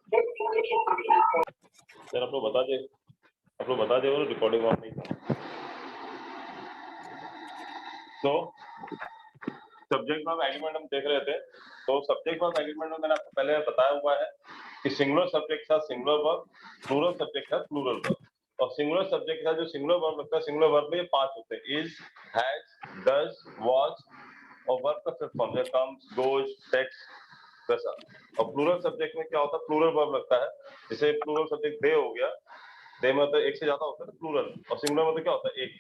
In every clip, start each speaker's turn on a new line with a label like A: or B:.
A: Sir आप लोग बता दे, रिकॉर्डिंग ऑन नहीं था। तो सब्जेक्ट वर्ब एग्रीमेंट हम देख रहे थे। तो सब्जेक्ट वर्ब एग्रीमेंट में मैंने आपको पहले बताया हुआ है कि सिंगुलर सब्जेक्ट था सिंगुलर वर्ब, प्लूरल सब्जेक्ट था प्लूरल वर्ब। और सिंगुलर सब्जेक्ट का जो सिंगुलर वर्ब लगता है, सिंगुलर वर्ब में ये 5 होते हैं: इज, हैज, डज, वाज, और वर्ब का फिफ्थ फॉर्म जैसे कम्स, गोज, टेक्स, वैसा। और प्लूरल सब्जेक्ट में क्या होता है, प्लूरल वर्ब लगता है। जैसे प्लूरल सब्जेक्ट दे हो गया, दे में तो एक से ज्यादा होता है प्लूरल, और सिंगुलर में तो क्या होता है, एक।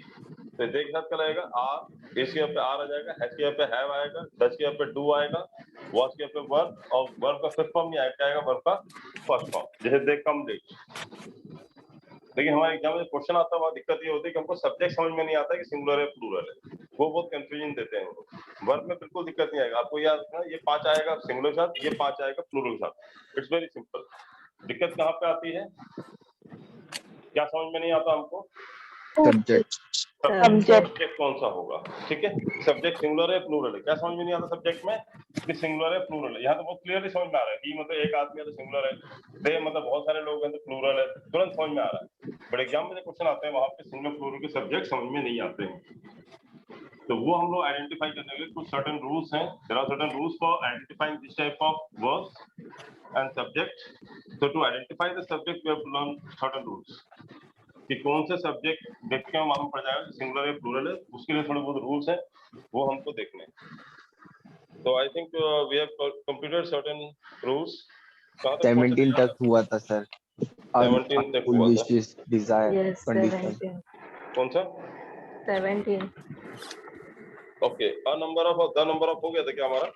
A: तो दे के साथ क्या लगेगा, आर, इस के यहाँ पे आर आ जाएगा, हैज के यहाँ पे हैव आएगा, डज के यहाँ पे डू आएगा, वाज के यहाँ पे वर्ब, और वर्ब का फिफ्थ फॉर्म नहीं आएगा, वर्ब का फर्स्ट फॉर्म। जैसे दे कम लेट। लेकिन हमारे एग्जाम में क्वेश्चन आता है, वहाँ दिक्कत ये होती है कि हमको सब्जेक्ट समझ में नहीं आता है कि सिंगुलर है प्लूरल है, वो बहुत कंफ्यूजन देते हैं। वर्ब में बिल्कुल दिक्कत नहीं आएगा आपको, याद रखना ये 5 आएगा सिंगुलर के साथ, ये 5 आएगा प्लूरल के साथ। It's very simple. दिक्कत कहाँ पे आती है, क्या समझ में नहीं आता हमको,
B: सब्जेक्ट
A: सब्जेक्ट कौन सा होगा। ठीक है, सब्जेक्ट सिंगुलर है प्लूरल है, क्या समझ में नहीं आता सब्जेक्ट में कि सिंगुलर है प्लूरल है। यहाँ तो बहुत क्लियरली समझ में आ रहा है, ही मतलब एक आदमी है तो सिंगुलर है, दे मतलब बहुत सारे लोग हैं तो प्लूरल है, तुरंत समझ में आ रहा है। बट एग्जाम में जो क्वेश्चन आते हैं वहां पे सिंगुलर प्लूरल के सब्जेक्ट समझ में नहीं आते हैं। तो वो हम लोग आइडेंटिफाई करने के लिए कुछ सर्टेन रूल्स हैं। There are certain rules for identifying this type of verbs and subject. So to identify the subject we have to learn certain rules कि कौन से सब्जेक्ट देख के मालूम पड़ जाएगा सिंगुलर है प्लूरल है, उसके लिए थोड़े बहुत रूल्स हैं, वो हमको देखने हैं। तो I think we have completed certain rules.
B: 17 तक हुआ था सर।
A: 17 तक
B: फुल
A: हुआ था।
B: Wishes desire
C: Yes,
B: condition
C: 17.
A: कौन सा?
C: 17.
A: ओके, द नंबर ऑफ हो गया था क्या हमारा?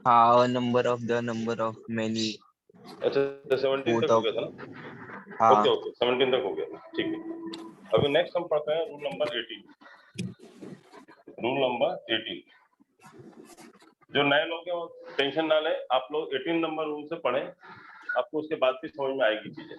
B: हाँ, नंबर ऑफ मेनी।
A: अच्छा, 17 तक हो गया था ना?
B: हाँ
A: ओके ओके, 17 तक हो गया था, ठीक है। अभी नेक्स्ट हम पढ़ते हैं रूल नंबर 18। रूल नंबर 18, जो नए लोग हैं वो टेंशन ना लें, आप लोग 18 नंबर रूल से पढ़ें, आपको उसके बाद भी समझ में आएगी चीजें।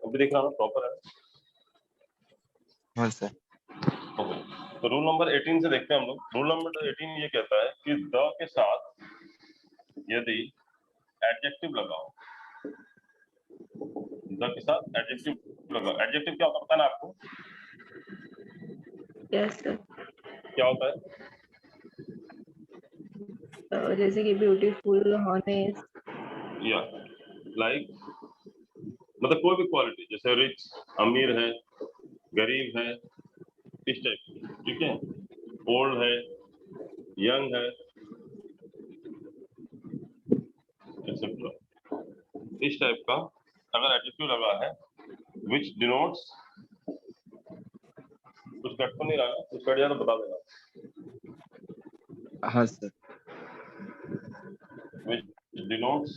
A: अभी देख रहा हूँ प्रॉपर है।
B: हाँ सर।
A: ओके, तो रूल नंबर 18 से देखते हैं हम लोग। रूल नंबर 18 ये कहता है कि द के साथ यदि एडजेक्टिव लगाओ, द के साथ एडजेक्टिव लगाओ। एडजेक्टिव क्या होता है पता ना आपको?
C: Yes, sir.
A: क्या होता है?
C: जैसे कि ब्यूटीफुल, honest.
A: या लाइक मतलब कोई भी क्वालिटी, जैसे रिच, अमीर है, गरीब है, इस टाइप की। ठीक है, ओल्ड है, यंग है, एक्सेट्रा, इस टाइप का अगर एडजेक्टिव लगा है, which denotes, कुछ कट तो नहीं रहा है, कुछ कट जाए तो बता देना।
B: हाँ sir.
A: which denotes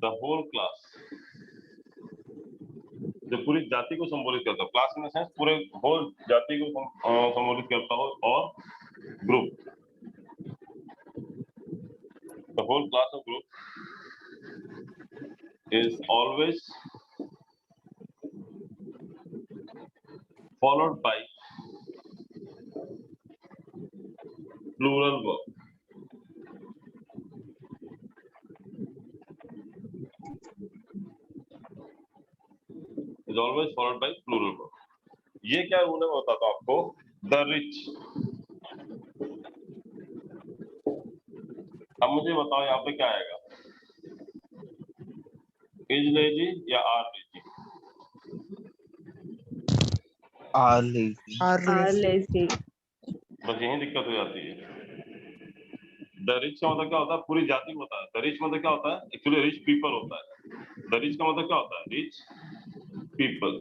A: the whole class, जो पूरी जाति को संबोधित करता हो। क्लास इन द सेंस पूरे होल जाति को संबोधित करता हो, और group, the whole class of group is always followed by plural verb. is always followed by plural verb. ये क्या रूल है मैं बताता हूँ आपको. The rich. अब मुझे बताओ यहाँ पे क्या आएगा, is lazy या are lazy?
B: Are lazy.
C: Are lazy.
A: बस यही दिक्कत हो जाती है. द रिच का मतलब क्या होता है, पूरी जाति को होता है. द रिच मतलब क्या होता है, एक्चुअली रिच पीपल होता है. द रिच का मतलब क्या होता है, रिच पीपल.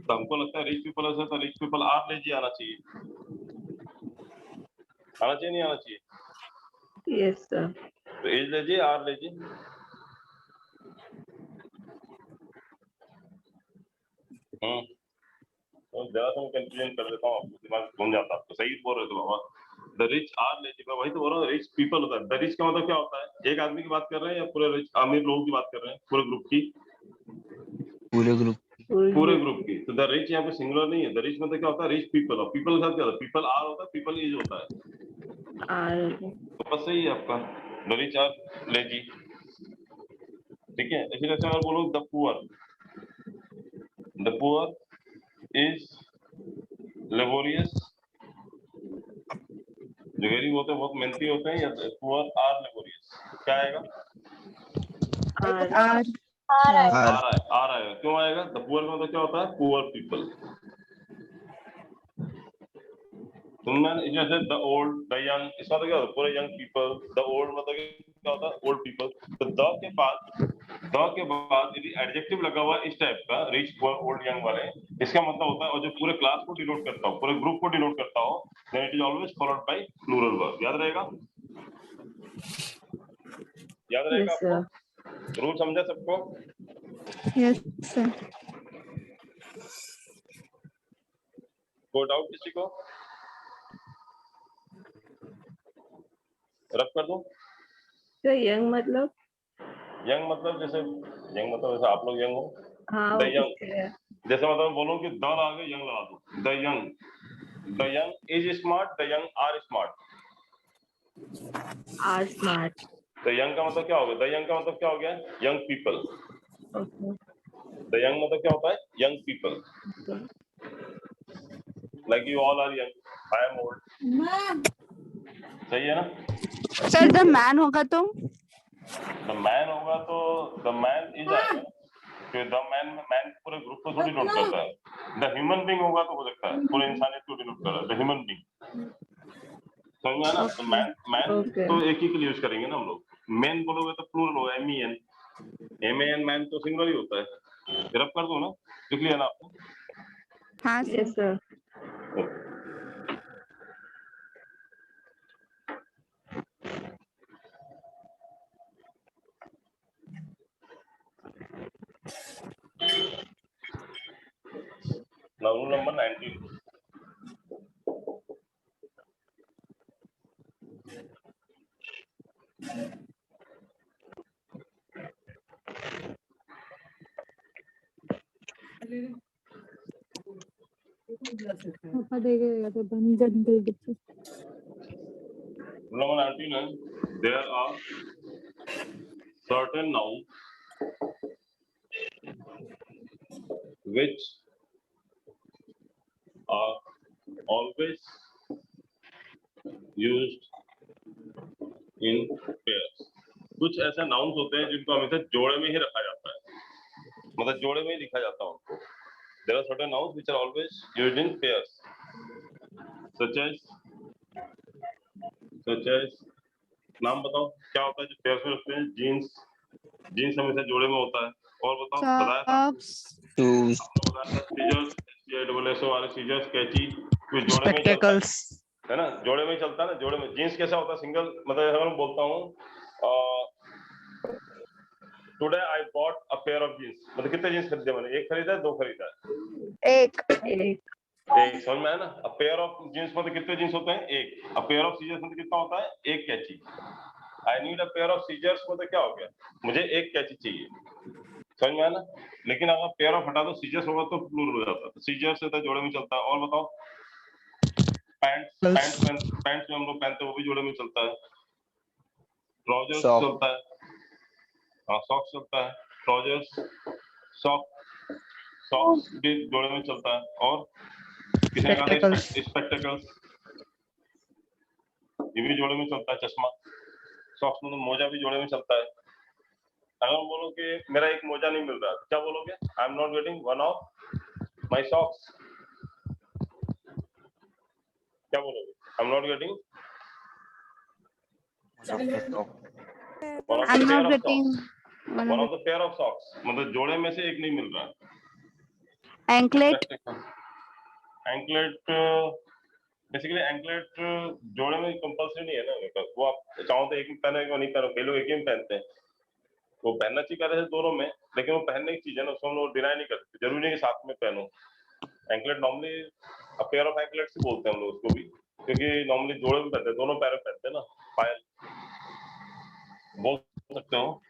A: तो हमको लगता है रिच पीपल ऐसा, तो रिच पीपल आर लेजी आना चाहिए. आना चाहिए नहीं आना चाहिए?
C: Yes, sir.
A: तो इज लेजी आर लेजी. तो जरा सा मैं कंफ्यूजन कर देता हूँ, आपको दिमाग घूम जाता है. आपको सही बोल रहे थे बाबा. द रिच आर लेजी, मैं वही तो बोल रहा हूँ, रिच पीपल होता है. द रिच का मतलब क्या होता है, एक आदमी की बात कर रहे हैं या पूरे रिच अमीर लोगों की बात कर रहे हैं, पूरे ग्रुप की?
B: पूरे ग्रुप.
A: पूरे ग्रुप की. तो द रिच यहाँ पे सिंगुलर नहीं है. द रिच मतलब क्या होता है, रिच पीपल. और पीपल के साथ क्या होता है, पीपल आर होता है, पीपल इज होता है.
C: Are.
A: तो बस सही है आपका, द रिच आर लेजी. ठीक है. इसी तरह से अगर बोलूं द पुअर इज लेबोरियस. जो गरीब होते हैं बहुत मेहनती होते हैं, या पुअर आर लेबोरियस, क्या आएगा?
C: Are.
A: आ रहा है. क्यों आएगा? द पुअर का मतलब क्या होता है, पुअर पीपल. जैसे द ओल्ड, द यंग, इसका मतलब क्या होता है, पूरे यंग पीपल. द ओल्ड मतलब क्या होता है, ओल्ड पीपल. तो द के बाद यदि एडजेक्टिव लगा हुआ इस टाइप का, रिच पुअर ओल्ड यंग वाले, इसका मतलब होता है, और जो पूरे क्लास को डिनोट करता हो, पूरे ग्रुप को डिनोट करता हो, then it is always followed by plural verb. याद रहेगा? याद रहेगा
C: Yes, sir.
A: आपको? रूल समझा सबको?
D: Yes, sir.
A: कोई डाउट किसी को? रब कर दो.
C: So young मतलब?
A: यंग मतलब जैसे आप लोग यंग हो.
C: हाँ,
A: द यंग,
C: उसके लिए.
A: जैसे मतलब बोलो कि द आगे यंग लगा दो. The young is smart, the young are smart.
C: Are smart.
A: The young का मतलब क्या हो गया, द यंग का मतलब क्या हो गया, young people.
C: Okay.
A: The young मतलब क्या होता है, young people.
C: Okay.
A: Like you all are young, I am old. सही है ना?
D: सर द मैन होगा तो
A: द मैन होगा तो द मैन इज आएगा. तो द मैन में मैन पूरे ग्रुप को थोड़ी नोट करता है. द ह्यूमन बीइंग होगा तो हो सकता है पूरे इंसानियत को डिनोट कर रहा है, द ह्यूमन बीइंग. समझ में आया ना? तो मैन
C: Okay.
A: तो एक ही के लिए यूज करेंगे ना हम लोग. मैन बोलोगे तो प्लूरल होगा, MEN मैन तो सिंगुलर ही होता है. रब कर दो ना, लिख लिया ना आपको?
D: हाँ
C: Yes,
D: sir.
C: sir.
A: Now rule number 19.
D: पापा देगा तो बन जल्दी.
A: Rule number 19 है, there are certain nouns which are always used in pairs. कुछ ऐसे नाउन्स होते हैं जिनको हमेशा जोड़े में ही रखा जाता है, मतलब जोड़े में ही लिखा जाता है उनको. There are certain nouns which are always used in pairs, such as नाम बताओ क्या होता है जो पेयर्स में रखते हैं? जीन्स हमेशा जोड़े में होता है. और बताओ, बताया था
B: Shoes.
A: सीजर्स, सीजर्स, कैची, कुछ जोड़े में ही चलता है, है ना? जोड़े में ही चलता है ना, जोड़े में. जीन्स कैसा होता है, सिंगल. मतलब अगर मैं बोलता हूँ today I bought a pair of jeans, मतलब कितने जीन्स खरीदे मैंने? एक खरीदा है, दो खरीदा है?
D: एक.
A: एक. समझ में आया ना? अ पेयर ऑफ जीन्स मतलब कितने जीन्स होते हैं? एक. अ पेयर ऑफ सीजर्स मतलब कितना होता है? एक कैची. I need a pair of scissors मतलब क्या हो गया, मुझे एक कैची चाहिए. समझ में आया ना? लेकिन अगर पेयर ऑफ हटा दो, सीजर्स होगा तो प्लूरल हो जाता है. सीजर्स से तो जोड़े में चलता है. और बताओ, पैंट्स जो हम लोग पहनते हैं वो भी जोड़े में चलता है. Trousers
B: Sock.
A: चलता है, हाँ. सॉक्स चलता है, ट्राउजर्स, सॉक, सॉक्स भी जोड़े में चलता है, और किसी ने कहा
D: Spectacles.
A: स्पेक्टेकल्स, ये भी जोड़े में चलता है, चश्मा। सॉक्स मतलब मोजा भी जोड़े में चलता है। अगर बोलो कि मेरा एक मोजा नहीं मिल रहा, क्या बोलोगे? I am not getting one of my socks, क्या बोलोगे? I am not getting one of
D: I'm
A: the pair
D: not
A: of
D: getting
A: socks,
D: one
A: one
D: of
A: of the pair of socks मतलब जोड़े में से एक नहीं मिल रहा।
D: the anklet.
A: Anklet, basically anklet जोड़े में कंपल्सरी नहीं है ना, मतलब वो आप चाहो तो एक में पहनो, एक में नहीं पहनो, कई लोग एक ही में पहनते हैं। वो पहनना चाहिए कर रहे थे दोनों में, लेकिन वो पहनने की चीज है ना, उसको हम लोग डिनाई नहीं करते, जरूरी नहीं कि साथ में पहनो। Anklet normally pair of anklets ही बोलते हैं हम लोग उसको भी, क्योंकि नॉर्मली जोड़े में पहनते हैं, दोनों पैरों में पहनते हैं ना, पायल बोल सकते हो।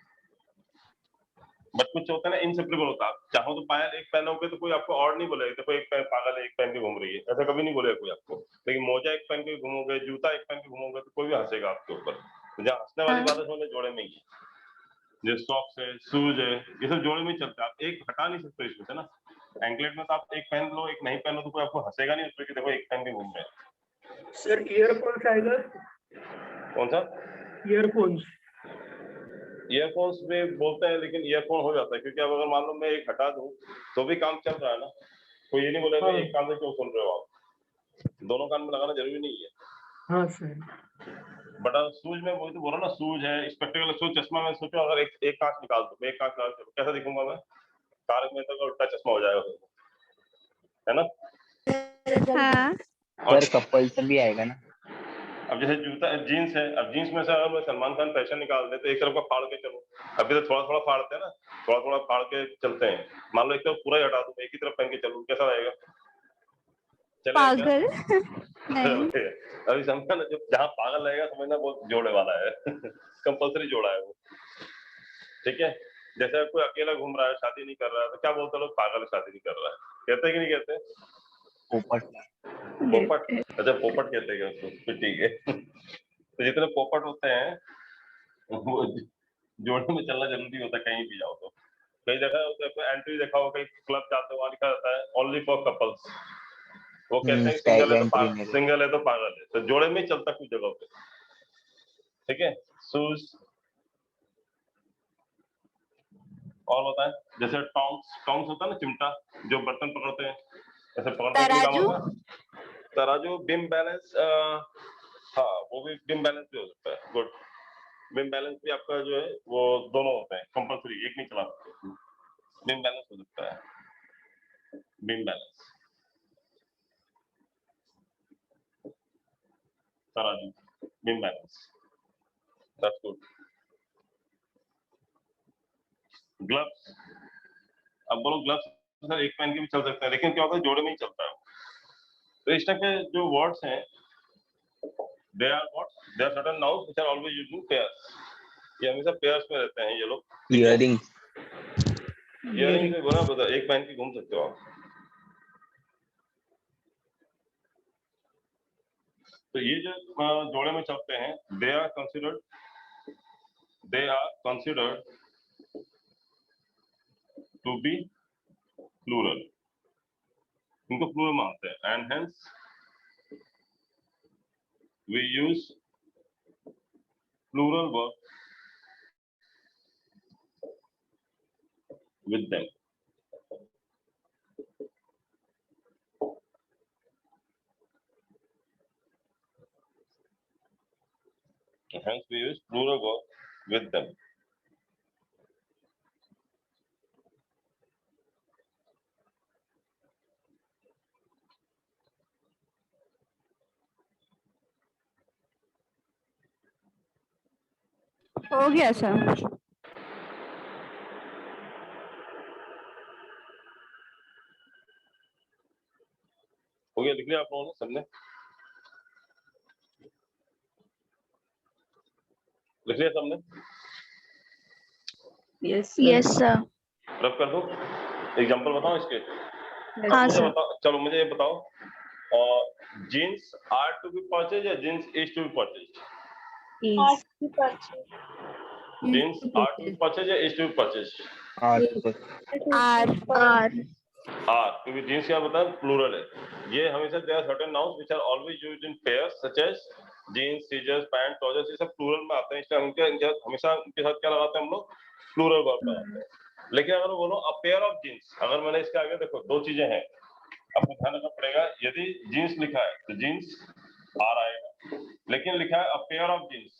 A: बट कुछ होता है ना इनसेपरेबल होता है, आप चाहो तो पायल एक पहनोगे तो कोई आपको और नहीं बोलेगा, देखो एक पागल है एक पहन के घूम रही है, ऐसा कभी नहीं बोलेगा कोई आपको। लेकिन मोजा एक पहन के घूमोगे, जूता एक पहन के घूमोगे तो कोई भी हंसेगा आपके ऊपर। तो जहाँ हंसने वाली बात है उसमें जोड़े में ही है। जो सॉक्स है, शूज है, ये सब जोड़े में ही चलता है, आप एक हटा नहीं सकते इसमें से ना। एंकलेट में तो आप एक पहन लो एक नहीं पहनो तो कोई आपको हंसेगा नहीं उसमें कि देखो एक पहन के घूम रहे हैं।
E: सर ईयरफोन्स आएगा,
A: कौन सा?
E: ईयरफोन्स।
A: ईयरफोन्स में बोलते हैं, लेकिन ईयरफोन हो जाता है, क्योंकि अब अगर मान लो मैं एक हटा दूं तो भी काम चल रहा है ना, कोई ये नहीं बोलेगा
E: हाँ।
A: एक कान से क्यों सुन रहे हो आप, दोनों कान में लगाना जरूरी नहीं है।
E: हाँ सर।
A: बट शूज में वही तो बोल रहा ना, शूज है, स्पेक्टेकल, शूज, चश्मा में सोचो अगर एक कांच निकाल दो, एक कांच निकाल दो कैसा दिखूंगा मैं? तारक मेहता का उल्टा चश्मा हो जाएगा, है ना?
D: हाँ.
B: सर कपल्स भी आएगा ना?
A: अब जैसे जूता जीन्स है, अब जीन्स में से अगर मैं सलमान खान फैशन निकाल दे तो एक तरफ का फाड़ के चलो, अभी तो थोड़ा थोड़ा फाड़ते हैं ना, थोड़ा थोड़ा फाड़ के चलते हैं, मान लो एक तरफ पूरा ही हटा दूं एक ही तरफ पहन के चलूं, कैसा रहेगा? चलेगा क्या?
D: पागल. नहीं.
A: अभी समझा ना, जब जहाँ पागल रहेगा समझना वो जोड़े वाला है कंपल्सरी जोड़ा है वो, ठीक है? जैसे कोई अकेला घूम रहा है, शादी नहीं कर रहा है, तो क्या बोलते हैं लोग? पागल है, शादी नहीं कर रहा है, कहते हैं कि नहीं कहते?
B: पोपट।
A: पोपट, अच्छा पोपट कहते हैं उसको, तो ठीक है। तो जितने पोपट होते हैं वो जोड़े में चलना जरूरी होता है, कहीं भी जाओ तो। कई जगह एंट्री देखा हो, कई क्लब जाते हो, वहाँ लिखा रहता है ओनली फॉर कपल्स, वो कहते हैं सिंगल है तो पागल है, तो जोड़े में ही चलता कुछ जगह पे, ठीक है? शूज और बताएं, जैसे टोंग्स होता है ना, चिमटा जो बर्तन पकड़ते हैं, ऐसे पकड़ने के काम होता है। तराजू, बिम बैलेंस, हाँ वो भी बिम बैलेंस भी हो सकता है, गुड। बिम बैलेंस भी आपका जो है वो दोनों होते हैं, कंपल्सरी एक नहीं चला सकते, बिम बैलेंस हो सकता है, बिम बैलेंस, तराजू, बिम बैलेंस, दैट्स गुड। ग्लव्स, अब बोलो ग्लव्स सर एक पहन के भी चल सकते हैं, लेकिन क्या होता है जोड़े में ही चलता है। तो इस टाइप के जो वर्ड्स हैं, they are what? They are certain nouns which are always used in pairs. ये हमेशा पेयर्स में रहते हैं ये लोग।
B: इयरिंग।
A: इयरिंग से बोला बता, एक पहन के घूम सकते हो आप। तो ये जो जोड़े में चलते हैं, they are considered to be plural, इनको प्लूरल मानते हैं, and hence we use plural verbs with them. Hence we use plural verbs with them.
D: हो गया सर.
A: हो गया, लिख लिया आप लोगों ने सबने? लिख लिया सबने?
C: Yes,
D: Yes sir.
A: रब कर दो, एग्जांपल बताओ इसके।
D: हाँ
A: मुझे
D: सर.
A: बताओ, चलो मुझे ये बताओ, jeans are to be purchase या jeans is to be purchase?
C: Is.
A: Jeans are to be purchase या is to be purchase?
D: R.
A: Are, क्योंकि जीन्स क्या बताया प्लूरल है। ये हमेशा there are certain nouns which are always used in pairs such as jeans, scissors, pant, trousers, ये सब plural में आते हैं, इसलिए इनके हमेशा इनके साथ क्या लगाते हैं हम लोग, प्लूरल वर्ब लगाते हैं। लेकिन अगर बोलो अ पेयर ऑफ जीन्स, अगर मैंने इसके आगे देखो दो चीजें हैं, आपको ध्यान रखना पड़ेगा। यदि जीन्स लिखा है तो जीन्स आर आएगा, लेकिन लिखा है a pair of jeans,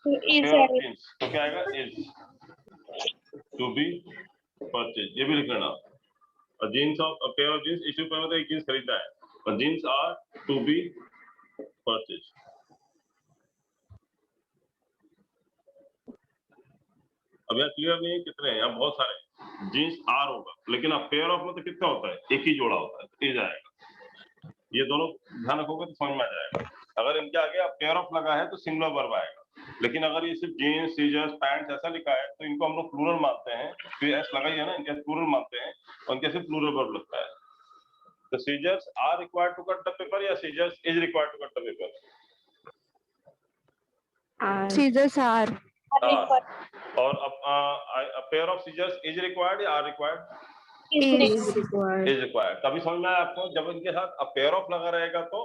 A: pair of jeans तो क्या आएगा, इज टू बी परचेज, ये भी लिख लेना। A jeans of a pair of jeans issue पर मतलब एक जींस खरीदना है, और jeans are to be purchased। अब यहाँ क्लियर नहीं है कितने हैं, यहाँ बहुत सारे जीन्स आर होगा, लेकिन अब पेयर ऑफ में तो कितना होता है, एक ही जोड़ा होता है, तो ये जाएगा। ये दोनों ध्यान रखोगे तो समझ में आ जाएगा। अगर इनके आगे अब पेयर ऑफ लगा है तो सिंगुलर वर्ब आएगा, लेकिन अगर ये सिर्फ जीन्स, सीजर्स, पैंट्स ऐसा लिखा है तो इनको हम लोग प्लूरल मानते हैं, तो एस लगा ही है ना, इनके प्लूरल मानते हैं, और इनके सिर्फ प्लूरल वर्ब लगता है। The scissors are required to cut the paper या scissors is required to cut the paper?
C: Are
D: scissors are
A: और अब a pair of scissors is required या are required?
C: Is required
A: Is required। तभी समझ में आया आपको, जब इनके साथ a pair of लगा रहेगा तो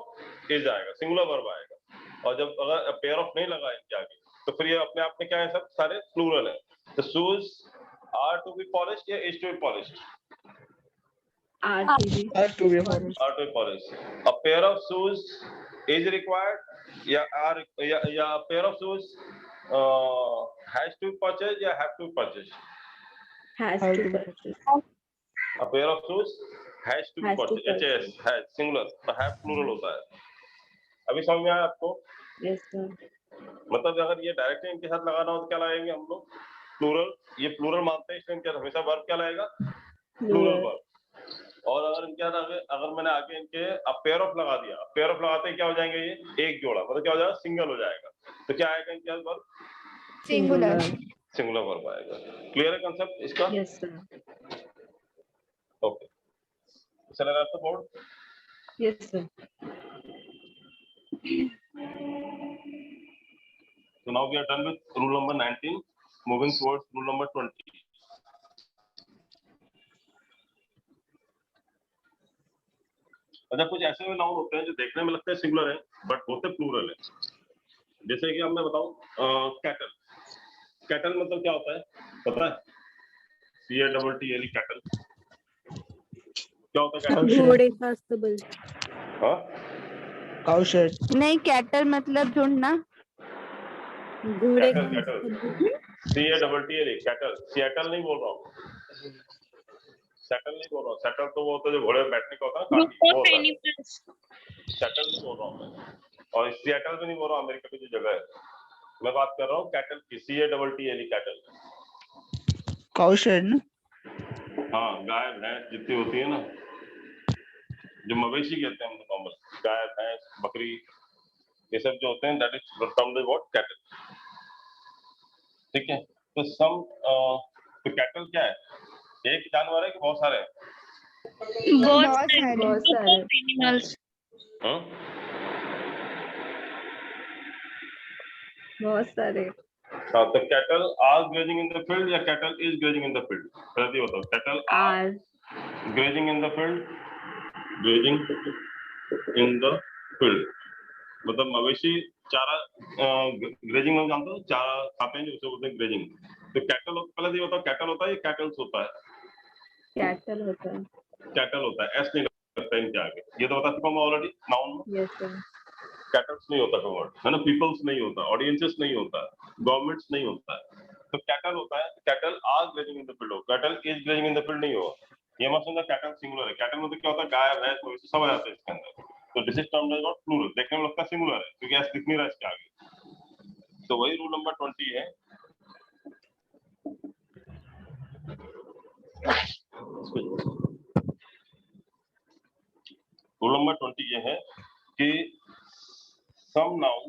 A: is आएगा, सिंगुलर वर्ब आएगा, और जब अगर a pair of नहीं लगा इनके आगे तो फिर ये अपने आप में क्या है, सब सारे प्लूरल है। The shoes are to be polished या is to be polished?
C: Are to be
A: Are to be polished। A pair of shoes is required या are या a pair of shoes has to be purchased या have to be purchased?
C: Has to purchase
A: A pair of shoes has to be
C: Has to
A: purchased,
C: purchase।
A: HS has singular, तो have plural होता है। अभी समझ में आया आपको?
C: Yes sir
A: मतलब अगर ये डायरेक्ट इनके साथ लगाना हो तो क्या लगाएंगे हम लोग, प्लूरल। ये प्लूरल मानते हैं, इसलिए इनके साथ हमेशा वर्ब क्या लगाएगा, प्लूरल वर्ब। और अगर इनके साथ अगर मैंने आगे इनके अब पेयर ऑफ लगा दिया, पेयर ऑफ लगाते ही क्या हो जाएंगे, ये एक जोड़ा, मतलब क्या हो जाएगा, सिंगल हो जाएगा, तो क्या आएगा इनके साथ वर्ब,
D: सिंगुलर
A: सिंगुलर वर्ब आएगा। क्लियर है कंसेप्ट इसका?
C: यस सर
A: ओके, चला रहा था board.
C: Yes sir
A: So now we are done with rule number 19, moving towards rule number 20. अच्छा, कुछ ऐसे भी नाउन होते हैं जो देखने में लगते हैं सिंगुलर है बट होते प्लूरल है। जैसे कि अब मैं बताऊं, कैटल। कैटल मतलब क्या होता है पता है? CATTL कैटल क्या होता है? कैटल
C: घोड़े का अस्तबल
A: हाँ,
B: काउ शेड,
D: नहीं कैटल मतलब ढूंढना
C: घोड़े का
A: कैटल CATTL कैटल। सिएटल नहीं बोल रहा हूँ, सेटल नहीं बोल रहा हूँ। सेटल तो वो होता है जो घोड़े पे बैठने का होता है ना, काफी वो होता है। सेटल नहीं बोल रहा हूँ मैं, और सिएटल भी नहीं बोल रहा हूँ, अमेरिका की जो जगह है। मैं बात कर रहा हूँ कैटल की, CATTL कैटल।
B: काउ शेड ना,
A: हाँ, गाय भैंस जितनी होती है ना, जो मवेशी कहते हैं हम नॉर्मल, गाय भैंस बकरी ये सब जो होते हैं, that is termed what, cattle. ठीक है, तो सम तो कैटल क्या है, एक जानवर है कि बहुत सारे हैं?
C: बहुत सारे
D: एनिमल्स
A: हाँ?
C: बहुत सारे
A: हाँ, तो cattle are grazing in the field या cattle is grazing in the field? पहले बताओ, cattle are
C: are
A: grazing in the field, grazing in the field मतलब मवेशी चारा, ग्रेजिंग में जानते हो, चारा खाते हैं जो उसे बोलते हैं ग्रेजिंग। तो कैटल पहले ये बताओ, कैटल होता है या कैटल्स होता है?
C: कैटल होता है
A: कैटल होता है, एस नहीं लगता है इनके आगे, ये तो बता चुका हूँ ऑलरेडी नाउन में।
C: यस सर
A: कैटल्स नहीं होता कवर्ड है ना, पीपल्स नहीं होता, ऑडियंसेस नहीं होता, गवर्नमेंट्स नहीं होता है, तो कैटल होता है। Cattle are grazing in the field हो, cattle is grazing in the field नहीं होगा। ये मत समझो कैटल सिंगुलर है, कैटल मतलब क्या होता है, गाय भैंस मवेशी सब आ जाते हैं इसके अंदर। तो this is termed as not plural, देखने में लगता है सिंगुलर है क्योंकि एस दिख नहीं रहा इसके आगे। तो वही रूल नंबर 20 है। रूल नंबर 20 ये है कि some noun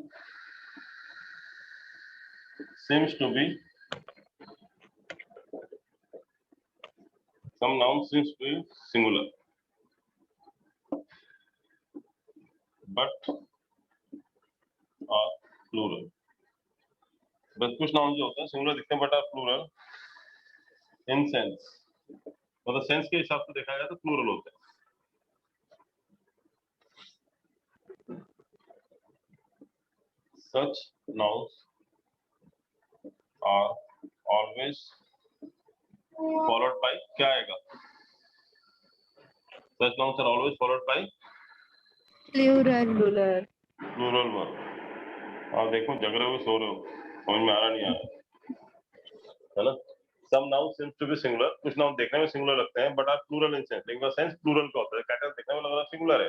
A: seems to be singular but are plural। बस कुछ नाउन जो होते हैं सिंगुलर दिखते हैं but are plural in sense मतलब सेंस के हिसाब से देखा जाए तो प्लूरल होते हैं। Such nouns are always followed by क्या आएगा? Such nouns are always followed by
D: plural
C: Plural.
A: plural verb. आप देखो जग रहे हो सो रहे हो समझ में आ रहा नहीं आ रहा है ना? Some nouns seems to be singular, कुछ नाउन देखने में सिंगुलर लगते हैं but are plural in sense, लेकिन सेंस प्लूरल का होता है। कैटल देखने में लग रहा है सिंगुलर है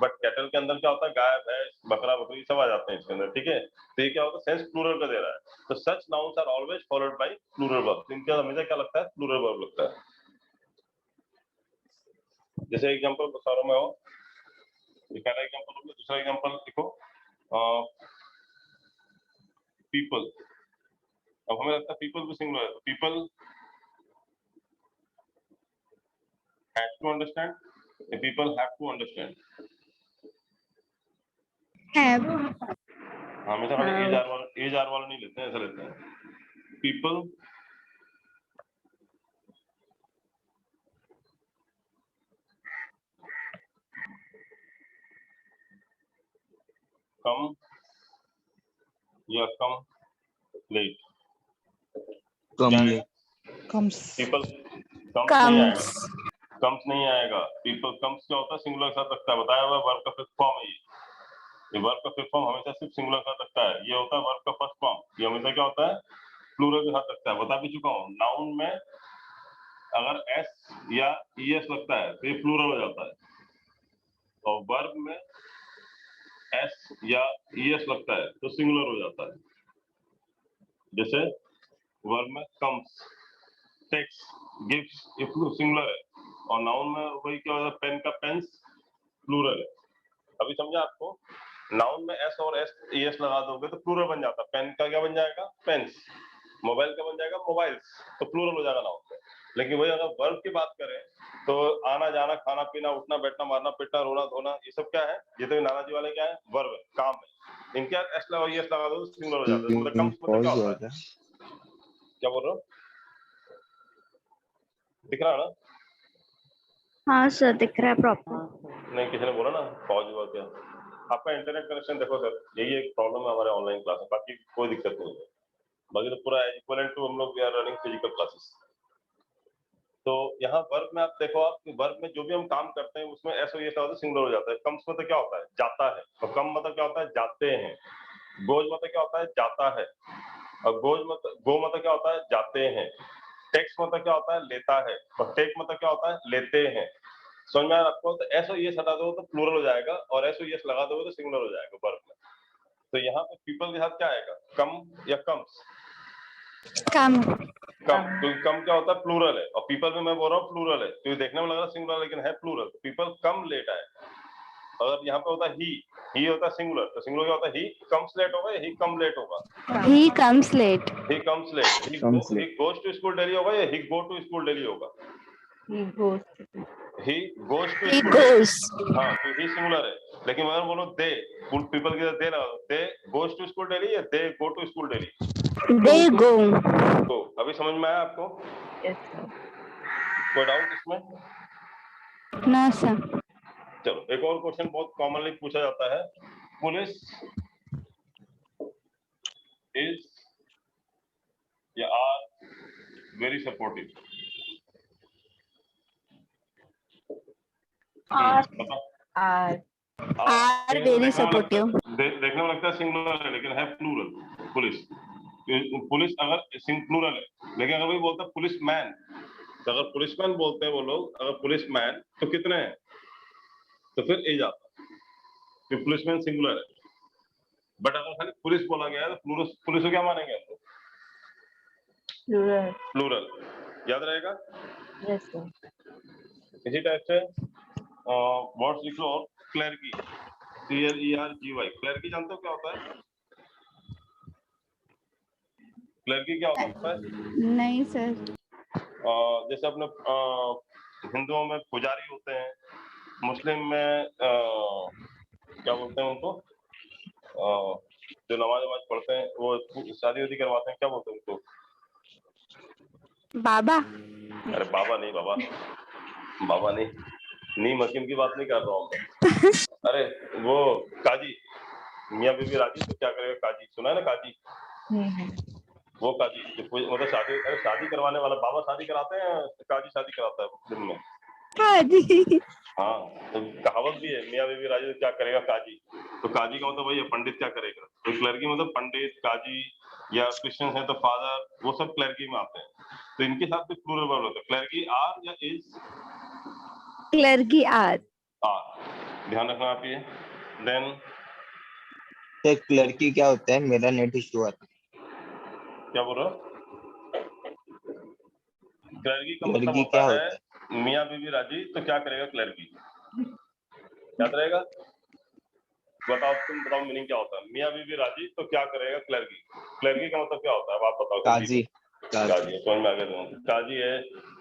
A: बट कैटल के अंदर क्या होता है, गाय भैंस बकरा बकरी सब आ जाते हैं इसके अंदर, ठीक है? तो ये क्या होता है, सेंस प्लूरल का दे रहा है। तो such nouns are always followed by plural verb, इनका हमेशा क्या लगता है, प्लूरल वर्ब लगता है। जैसे एग्जांपल बता रहा हूं मैं, ये पहला एग्जांपल हो गया, दूसरा एग्जांपल देखो, पीपल। अब हमें लगता है पीपल भी सिंगुलर है, तो people have to understand, people have to understand.
D: Have
A: हमेशा खाली एज आर वाला नहीं लेते हैं, ऐसा लेते हैं। पीपल कम या कम लेट,
B: comes,
A: पीपल कम्स नहीं आएगा, कम्स नहीं आएगा। पीपल कम्स क्या होता है, सिंगुलर के साथ लगता है, बताया हुआ वर्ब का फिफ्थ फॉर्म है ये वर्ब का फिफ्थ फॉर्म हमेशा सिर्फ सिंगुलर के साथ लगता है। ये होता है वर्ब का फर्स्ट फॉर्म, ये हमेशा क्या होता है, प्लूरल के साथ लगता है। बता भी चुका हूँ, नाउन में अगर एस या ईएस लगता है तो ये प्लूरल हो जाता है, और वर्ब में एस या ईएस लगता है तो सिंगुलर हो जाता है। जैसे वर्ब में कम्स, टेक्स, गिव्स, ये सिंगुलर है, और नाउन में वही क्या होता है, पेन का पेन्स प्लूरल है। अभी समझा आपको? नाउन में एस और एस ईएस लगा दोगे तो प्लूरल बन जाता है। पेन का क्या बन जाएगा, पेन्स। मोबाइल का बन जाएगा मोबाइल्स, तो प्लूरल हो जाएगा नाउन में। लेकिन वही अगर वर्ब की बात करें तो आना जाना, खाना पीना, उठना बैठना, मारना पीटना, रोना धोना, ये सब क्या है, ये तो नाना जी वाले क्या है, वर्ब है, काम है। इनके एस लगा ईएस लगा दो तो सिंगुलर हो जाता है। मतलब कम्स मतलब क्या होता है, क्या बोल रहे हो, दिख रहा है ना?
D: हाँ सर दिख रहा है प्रॉपर।
A: नहीं, किसी ने बोला ना पॉज हुआ क्या? आपका इंटरनेट कनेक्शन देखो सर, यही एक प्रॉब्लम है हमारे ऑनलाइन क्लास में, बाकी कोई दिक्कत नहीं है। बाकी तो पूरा इक्विवेलेंट टू हम लोग we are running physical classes. तो यहाँ वर्ब में आप देखो, आप वर्ब में जो भी हम काम करते हैं उसमें एस और ये होता है, सिंगुलर हो जाता है। कम्स मतलब क्या होता है, जाता है, और कम मतलब क्या होता है, जाते हैं। गोज मतलब क्या होता है, जाता है, और गो मतलब क्या होता है, जाते हैं। टेक्स मतलब क्या होता है, लेता है, और टेक मतलब क्या होता है, लेते हैं। समझ में आ रहा आपको? तो एस और यस हटा दो तो प्लूरल हो जाएगा, और एस और यस लगा दोगे तो सिंगुलर हो जाएगा वर्ब में। तो यहाँ पे पीपल के साथ क्या आएगा, कम या कम्स,
D: कम
A: कम, क्योंकि कम क्या होता है, प्लूरल है, और पीपल में मैं बोल रहा हूँ प्लूरल है, तो ये देखने में लग रहा है सिंगुलर लेकिन है प्लूरल। पीपल कम लेट आए। अगर यहाँ पे होता है ही होता है सिंगुलर, तो सिंगुलर क्या होता है, ही कम्स लेट होगा या ही कम लेट होगा,
D: he comes late.
A: He comes late. He goes to school daily होगा या he go to school daily होगा,
C: He goes.
A: He goes to
D: he
A: school.
D: Goes.
A: हाँ, तो ही सिंगुलर है, लेकिन अगर बोलो दे, पीपल के दे लगा दो, दे गोज टू स्कूल डेली या दे गो टू स्कूल डेली।
D: दे गो।
A: तो अभी समझ में आया आपको?
C: Yes, sir.
A: कोई डाउट इसमें?
D: ना सर।
A: चलो एक और क्वेश्चन बहुत कॉमनली पूछा जाता है, पुलिस इज या आर वेरी सपोर्टिव। बता।
C: Are.
D: Are very supportive.
A: देखने में लगता है सिंगुलर है लेकिन है प्लूरल। पुलिस, पुलिस अगर प्लूरल है, लेकिन अगर वही बोलता है पुलिस मैन, तो अगर पुलिसमैन बोलते हैं वो लोग, अगर पुलिस मैन तो कितने हैं, तो फिर ए जाता है, पुलिसमैन सिंगुलर है। बट अगर खाली पुलिस बोला गया है तो पुलिस को क्या मानेंगे हम लोग,
C: Plural.
A: प्लूरल। याद रहेगा?
C: Yes, sir.
A: इसी टाइप से वर्ड्स लिख लो, और क्लर्की, CLERGY, क्लर्की जानते हो क्या होता है? क्लर्की क्या होता है?
D: नहीं सर।
A: जैसे अपने हिंदुओं में पुजारी होते हैं, मुस्लिम में क्या बोलते हैं उनको, जो नमाज पढ़ते हैं, वो शादी वादी करवाते हैं, क्या बोलते हैं उनको?
D: बाबा।
A: अरे बाबा नहीं, बाबा नहीं, नी मशीन की बात नहीं कर रहा हूँ मैं। अरे वो काजी, मियाँ बीबी राजी तो क्या करेगा काजी, सुना है ना काजी? वो काजी जो कोई मतलब शादी करवाने वाला, बाबा शादी कराते हैं, काजी शादी कराता है दिन में।
D: हाँ जी।
A: हाँ, तो कहावत भी है, मियाँ बीबी राजी तो क्या करेगा काजी। तो काजी का मतलब वही है, पंडित क्या करेगा। तो क्लर्की मतलब पंडित, काजी, या क्रिश्चियन है तो फादर, वो सब क्लर्की में आते हैं। तो इनके साथ भी प्लूरल वर्ब होता है, क्लर्की आर या इज।
D: क्लर्की आर।
A: ध्यान रखना आप ये। देन
F: एक लड़की क्या होता है, मेरा नेट इशू आता
A: क्या बोल रहा हूँ, क्लर्की का
F: है।
A: मतलब
F: लड़की
A: होता
F: क्या
A: है
F: होता है?
A: मियाँ बीबी राजी तो क्या करेगा क्लर्की। याद रहेगा, बताओ, तुम बताओ मीनिंग क्या होता है, मियाँ बीबी राजी तो क्या करेगा क्लर्की। क्लर्की का मतलब क्या होता है, अब आप बताओ।
F: काजी।
A: काजी समझ में आ गया तुम्हें। काजी है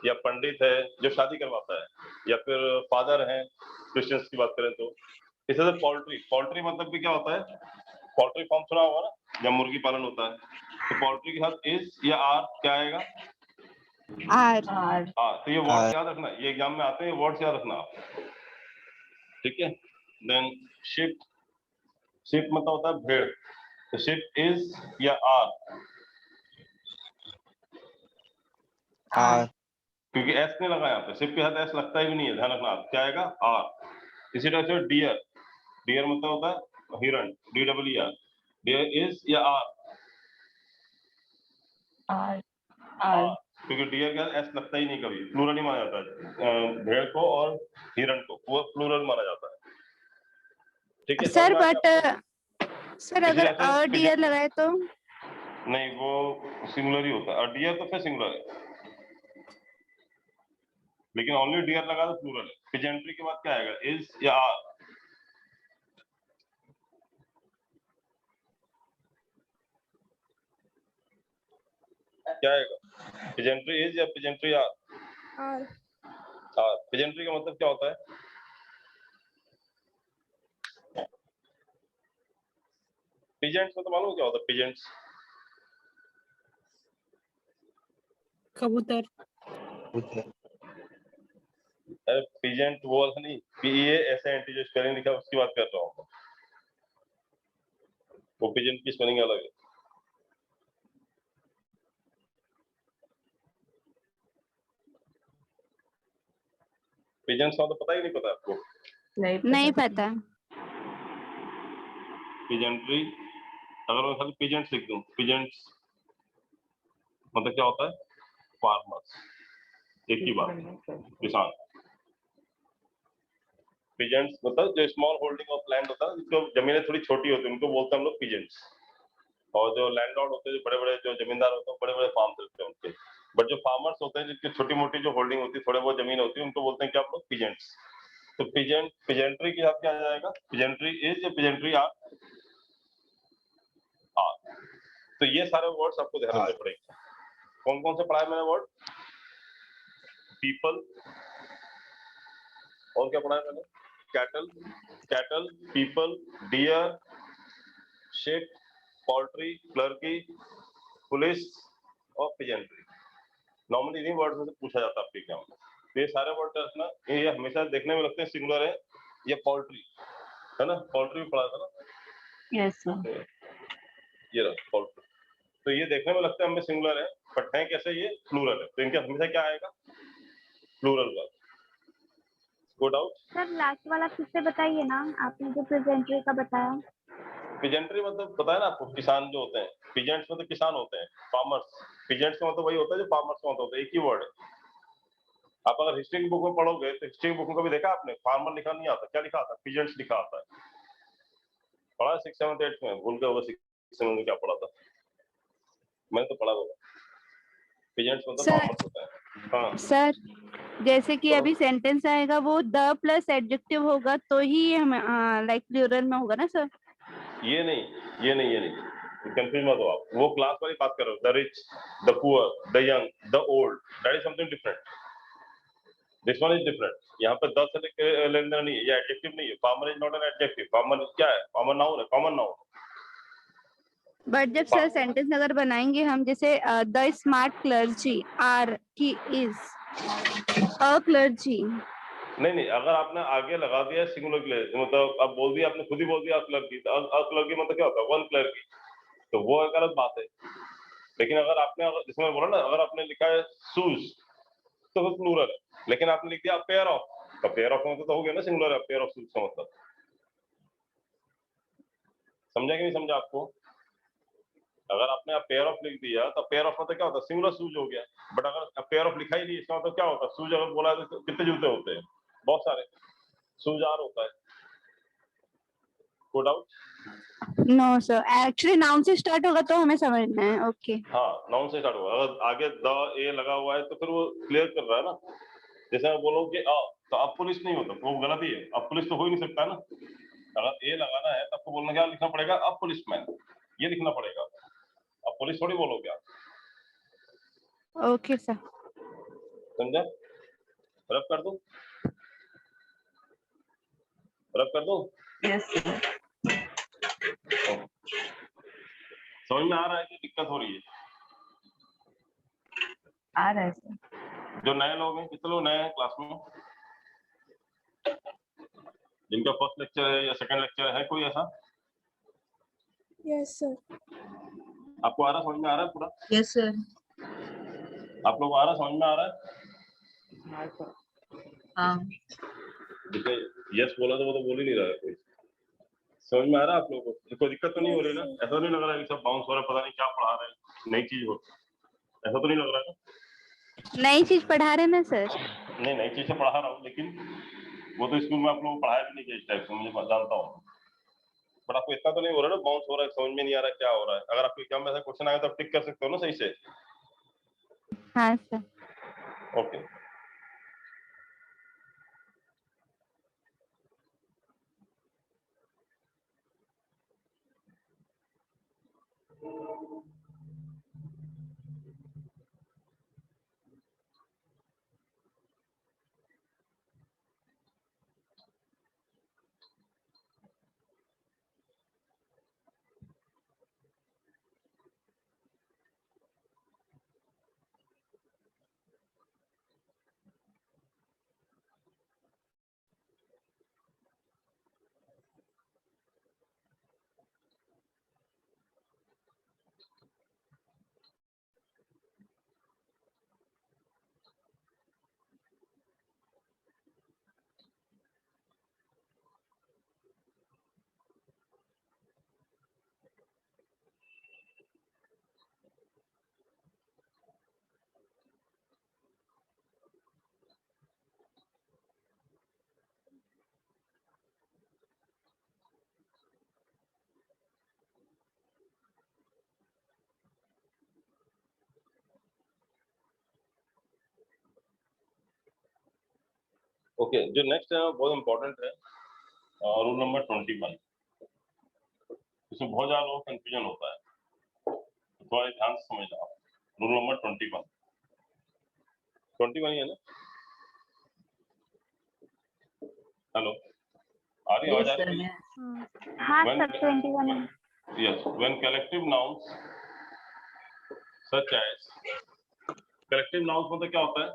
A: या पंडित है जो शादी करवाता है, या फिर फादर है क्रिश्चियंस की बात करें तो। इसे तो पोल्ट्री मतलब भी क्या होता है, पोल्ट्री फार्म सुना होगा ना, जब मुर्गी पालन होता है, तो पोल्ट्री के साथ इज या आर क्या आएगा,
D: आर।
C: आर।
A: हाँ। तो ये वर्ड याद रखना, ये एग्जाम में आते हैं, वर्ड याद रखना आप, ठीक है। देन शिप, शिप मतलब होता है भेड़, तो शिप इज या आर,
F: आर।
A: क्योंकि एस नहीं लगा यहाँ पे, शिप के साथ एस लगता ही भी नहीं है, ध्यान रखना आप, क्या आएगा आर। इसी तरह से डियर, डियर मतलब होता है हिरण, DEER, डियर इज या आर,
C: आर। आर।
A: क्योंकि डियर का एस लगता ही नहीं, कभी प्लूरल ही माना जाता है भेड़ को और हिरण को, वो प्लूरल माना जाता है, ठीक है।
D: सर
A: समझ में आ
D: बट
A: गया
D: सर
A: इसी
D: अगर
A: तरह से
D: डियर लगाए तो
A: नहीं, वो सिंगुलर ही होता है, डियर तो फिर सिंगुलर है, लेकिन ओनली डियर लगा तो प्लूरल है। पिजेंट्री के बाद क्या आएगा, इज या आर, क्या आएगा, पिजेंट्री इज या पिजेंट्री आर।
D: आर।
A: पिजेंट्री का मतलब क्या होता है, पिजेंट्स मतलब मालूम क्या होता है, पिजेंट्स
E: कबूतर।
A: अरे पिजेंट वो वाला नहीं, PEASANT जो स्पेलिंग लिखा है उसकी बात कर रहा हूँ, वो पिजेंट की स्पेलिंग अलग है। पिजेंट्स का तो पता ही नहीं, पता आपको,
D: नहीं पता।
A: पिजेंट्री, अगर मैं खाली पिजेंट्स लिख दूं, पिजेंट्स मतलब क्या होता है, फार्मर्स, एक ही बात, किसान। पिजेंट्स मतलब जो स्मॉल होल्डिंग ऑफ लैंड होता है, जिसको जमीनें थोड़ी छोटी होती है, उनको बोलते हैं हम लोग पिजेंट्स। और जो लैंडलॉर्ड होते हैं, जो बड़े बड़े जो जमींदार होते हैं, बड़े बड़े फार्म रखते हैं उनके। बट जो फार्मर्स होते हैं, जिनकी छोटी मोटी जो होल्डिंग होती है, थोड़े बहुत जमीन होती है, उनको बोलते हैं क्या, हम लोग पिजेंट्स। तो पिजेंट्री के साथ क्या आ जाएगा, पिजेंट्री इज या पिजेंट्री आर। तो ये सारे वर्ड्स आपको ध्यान रखने पड़ेंगे। कौन कौन से पढ़ाया मैंने वर्ड, पीपल, और क्या पढ़ाया मैंने, cattle, people, deer, sheep, poultry, clergy, police और पिजेंट्री। नॉर्मली इन्हीं वर्ड में से पूछा जाता है आपके एग्जाम में। तो ये सारे वर्ड रखना, ये हमेशा देखने में लगते हैं सिंगुलर है, ये पोल्ट्री है ना, पोल्ट्री भी पढ़ा था ना।
C: Yes sir.
A: ये रहा पोल्ट्री, तो ये देखने में लगता है हमें सिंगुलर है, बट है कैसे, ये प्लूरल है। तो इनके हमेशा क्या आएगा, plural word. Good out.
G: Sir last वाला फिर से बताइए ना, आपने जो प्रेजेंटरी का बताया।
A: पिजेंट्री मतलब बताया ना आपको, किसान जो होते हैं, पिजेंट्स मतलब किसान होते हैं, फार्मर्स। पिजेंट्स का मतलब वही होता है जो फार्मर्स का होता है, एक ही वर्ड है। आप अगर हिस्ट्री की बुक में पढ़ोगे तो हिस्ट्री की बुक में कभी देखा आपने फार्मर लिखा नहीं आता, क्या लिखा आता, पिजेंट्स लिखा आता है। पढ़ा 6, 7, 8 में, भूल गए होगा 6, 7 में क्या पढ़ा था, मैंने तो पढ़ा होगा। पिजेंट्स मतलब
D: सर
A: फार्मर्स होता है। हाँ
D: सर जैसे कि अभी सेंटेंस आएगा वो द प्लस एडजेक्टिव होगा तो ही हम लाइक प्लूरल में होगा ना सर।
A: ये नहीं कंफ्यूज मत हो आप, वो क्लास वाली बात कर रहे हो, the rich, the poor, the young, the old, that is something different, this one is different. यहाँ पे 10 से लेना नहीं है, ये एडजेक्टिव नहीं है, farmer is not an adjective, farmer क्या है, फार्मर नाउन है, कॉमन नाउन।
D: बट जब सर सेंटेंस अगर बनाएंगे हम, जैसे द स्मार्ट क्लर्जी आर की इज, अ क्लर्जी।
A: नहीं, अगर आपने आगे लगा दिया सिंगुलर क्लर्की, मतलब अब बोल दिया आपने, खुद ही बोल दिया क्लर्की, तो क्लर्की मतलब क्या होता है? वन क्लर्की, तो वो एक गलत बात है। लेकिन अगर आपने, जिसमें बोला ना, अगर आपने लिखा है शूज तो वो प्लूरल है, लेकिन आपने लिख दिया पेयर ऑफ, तो पेयर ऑफ मतलब तो हो गया ना सिंगुलर, पेयर ऑफ शूज का मतलब। समझा कि नहीं समझा आपको? अगर आपने पेयर ऑफ लिख दिया तो पेयर ऑफ मतलब क्या होता है? सिंगुलर शूज हो गया। बट अगर पेयर ऑफ लिखा ही नहीं, इसका मतलब क्या होता है? शूज अगर बोला तो कितने जूते होते हैं? बहुत सारे। शूज आर होता है। कोई doubt?
D: No sir, actually noun से स्टार्ट होगा तो हमें समझना है। ओके।
A: हाँ, नाउन से स्टार्ट होगा। अगर आगे द ए लगा हुआ है तो फिर वो क्लियर कर रहा है ना। जैसे मैं बोलूं कि तो अब पुलिस नहीं होता, वो गलत ही है। अब पुलिस तो हो ही नहीं सकता ना। अगर ए लगाना है तो आपको बोलना क्या लिखना पड़ेगा? अब पुलिसमैन, ये लिखना पड़ेगा। अब पुलिस थोड़ी बोलोगे आप।
D: Okay sir.
A: समझा? रब कर दूं? रब कर दूं?
C: Yes, sir.
A: समझ में आ रहा है कि दिक्कत हो रही है?
C: आ रहा है सर।
A: जो नए लोग हैं, कितने लोग नए हैं क्लास में, जिनका फर्स्ट लेक्चर है या सेकंड लेक्चर है, कोई ऐसा?
H: Yes sir.
A: आपको आ रहा, समझ में आ रहा है पूरा?
C: Yes, sir.
A: आप लोग आ रहा, समझ में आ रहा है?
C: हाँ।
A: जैसे यस बोला तो वो तो बोल ही नहीं रहा है कोई। समझ में आ रहा है आप लोगों को? कोई दिक्कत तो नहीं हो रही ना? ऐसा नहीं लग रहा है कि सब बाउंस हो रहा है, पता नहीं क्या पढ़ा रहे हैं, नई चीज हो, ऐसा तो नहीं लग रहा है ना?
D: नई चीज पढ़ा रहे हैं ना सर?
A: नहीं, नई चीज से पढ़ा रहा हूँ, लेकिन वो तो स्कूल में आप लोगों को पढ़ाया भी नहीं किया इस टाइप से, मुझे जानता हूँ। बट आपको इतना तो नहीं हो रहा ना, बाउंस हो रहा है, समझ में नहीं आ रहा है क्या हो रहा है? अगर आपको एग्जाम में ऐसा क्वेश्चन आया तो आप टिक कर सकते हो ना सही से?
D: हाँ सर।
A: ओके। ओके, जो नेक्स्ट है बहुत इंपॉर्टेंट है, रूल नंबर 21। इसमें बहुत ज्यादा लोग कंफ्यूजन होता है, तो थोड़ा ध्यान से समझना आप। रूल नंबर 21 ही है ना? हेलो, आ रही आवाज?
C: Yes,
A: आ
C: sir.
A: रही है?
G: हाँ
A: When-
G: सर 21 है।
A: Yes, when collective nouns such as, collective nouns मतलब क्या होता है?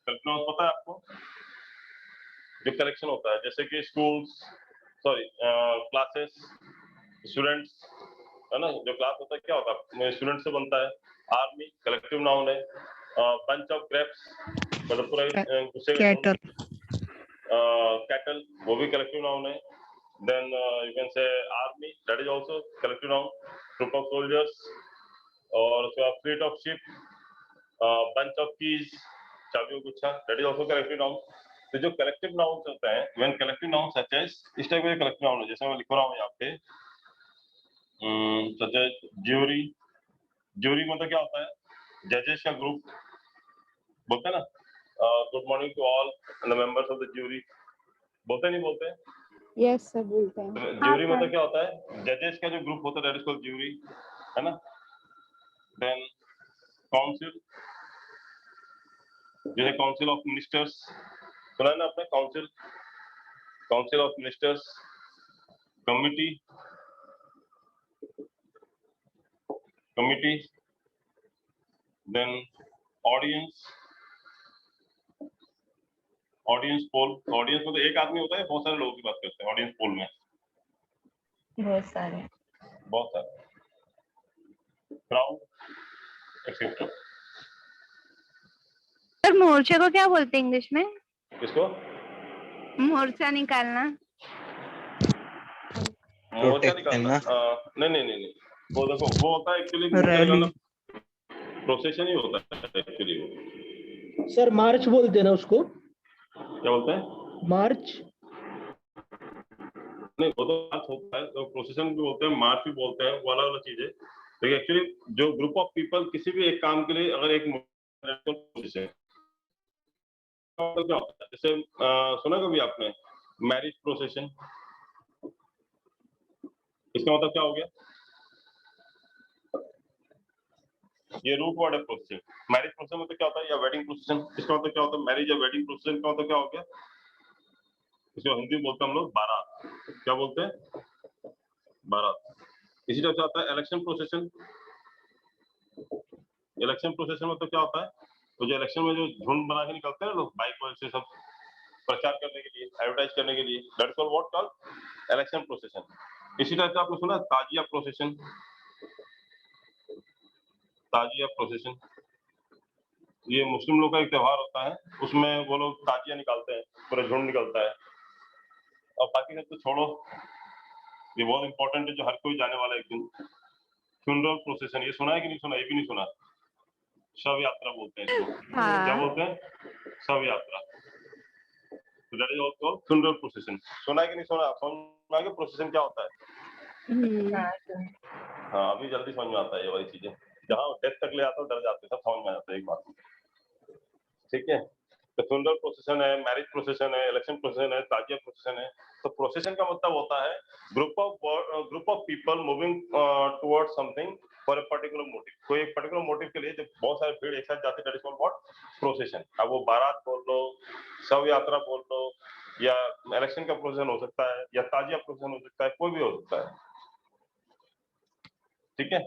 A: collective nouns पता है आपको? जो कलेक्शन होता है, जैसे कि स्कूल्स, सॉरी क्लासेस, स्टूडेंट्स, है ना? जो क्लास होता है क्या होता है? स्टूडेंट से बनता है। आर्मी कलेक्टिव नाउन है। बंच ऑफ ग्रेप्स मतलब पूरा गुस्से का
B: कैटल।
A: कैटल, वो भी कलेक्टिव नाउन है। Then you can say army, that is also collective noun. Group of soldiers, और उसके बाद fleet of ship, bunch of keys, चाबियों का गुच्छा, that is also collective noun. तो जो कलेक्टिव नाउन होते हैं, when collective noun such as, इस टाइप के कलेक्टिव नाउन है, जैसे मैं लिख रहा हूँ यहाँ पे, सच एज ज्यूरी। ज्यूरी मतलब क्या होता है? जजेस का ग्रुप, बोलते हैं ना, good morning to all the members of the jury, बोलते नहीं बोलते?
H: यस सर बोलते हैं।
A: ज्यूरी
G: हाँ,
A: मतलब
G: सर।
A: क्या होता है? जजेस का जो ग्रुप होता है, दैट इज कॉल्ड ज्यूरी, है ना? देन काउंसिल, जैसे काउंसिल ऑफ मिनिस्टर्स, सुना है ना आपने? Council, council of ministers. Committee, committee, then audience, audience poll, audience में तो एक आदमी होता है, बहुत सारे लोगों की बात करते हैं ऑडियंस पोल में,
C: बहुत सारे।
A: बहुत सारे। Crowd etcetera.
D: सर मोर्चे को क्या बोलते हैं इंग्लिश में?
A: किसको?
D: मोर्चा निकालना।
A: मोर्चा
F: Protect
A: निकालना?
F: करना।
A: नहीं नहीं नहीं नहीं, वो देखो वो होता है एक्चुअली
B: रैली।
A: प्रोसेशन ही होता है एक्चुअली। वो
E: सर मार्च बोलते हैं ना उसको,
A: क्या बोलते हैं?
E: मार्च।
A: नहीं, वो तो मार्च होता है, तो प्रोसेशन भी बोलते हैं, मार्च भी बोलते हैं, वो अलग अलग चीज है। लेकिन एक्चुअली जो ग्रुप ऑफ पीपल किसी भी एक काम के लिए अगर एक प्रोसेशन क्या होता है, जैसे सुना कभी आपने मैरिज प्रोसेशन? इसका मतलब क्या हो गया? ये रूट वर्ड है प्रोसेशन। मैरिज प्रोसेशन मतलब क्या होता है, या वेडिंग प्रोसेशन, इसका मतलब क्या होता है? मैरिज या वेडिंग प्रोसेशन का मतलब क्या हो गया? इसको हिंदी में बोलते हैं हम लोग बारात। क्या बोलते हैं? बारात। इसी तरह से आता है इलेक्शन प्रोसेशन। इलेक्शन प्रोसेशन में तो क्या होता है, तो जो इलेक्शन में जो झुंड बना के निकलते हैं लोग बाइक वाइक से सब प्रचार करने के लिए, एडवर्टाइज करने के लिए, that's called what called election procession. इसी तरह से आपने सुना ताजिया प्रोसेशन? ताजिया प्रोसेशन ये मुस्लिम लोग का एक त्योहार होता है, उसमें वो लोग ताजिया निकालते हैं, पूरा झुंड निकलता है। और बाकी सब तो छोड़ो, ये बहुत इंपॉर्टेंट है जो हर कोई जाने वाला है एक दिन। फ्यूनरल प्रोसेशन, ये सुना है कि नहीं सुना? ये भी नहीं सुना। शव यात्रा बोलते हैं इसको। क्या
D: हाँ।
A: बोलते हैं? शव यात्रा। That is also funeral procession. सुना है कि नहीं सुना? समझ में आ गया प्रोसेशन क्या होता है?
C: हाँ, तो
A: हाँ, अभी जल्दी समझ में आता है ये वाली चीजें। जहाँ डेथ तक ले आता हो डर जाते हैं, सब समझ में आ जाता है एक बात। ठीक है, तो फ्यूनरल प्रोसेशन है, मैरिज प्रोसेशन है, इलेक्शन प्रोसेशन है, ताजिया प्रोसेशन है। तो प्रोसेशन का मतलब होता है group of people moving towards something for a particular motive. कोई एक पर्टिकुलर मोटिव के लिए जब बहुत सारे भीड़ एक साथ जाते हैं, that is called what? Procession. अब वो बारात बोल लो, शव यात्रा बोल लो, या इलेक्शन का प्रोसेशन हो सकता है, या ताजिया प्रोसेशन हो सकता है, कोई भी हो सकता है। ठीक है,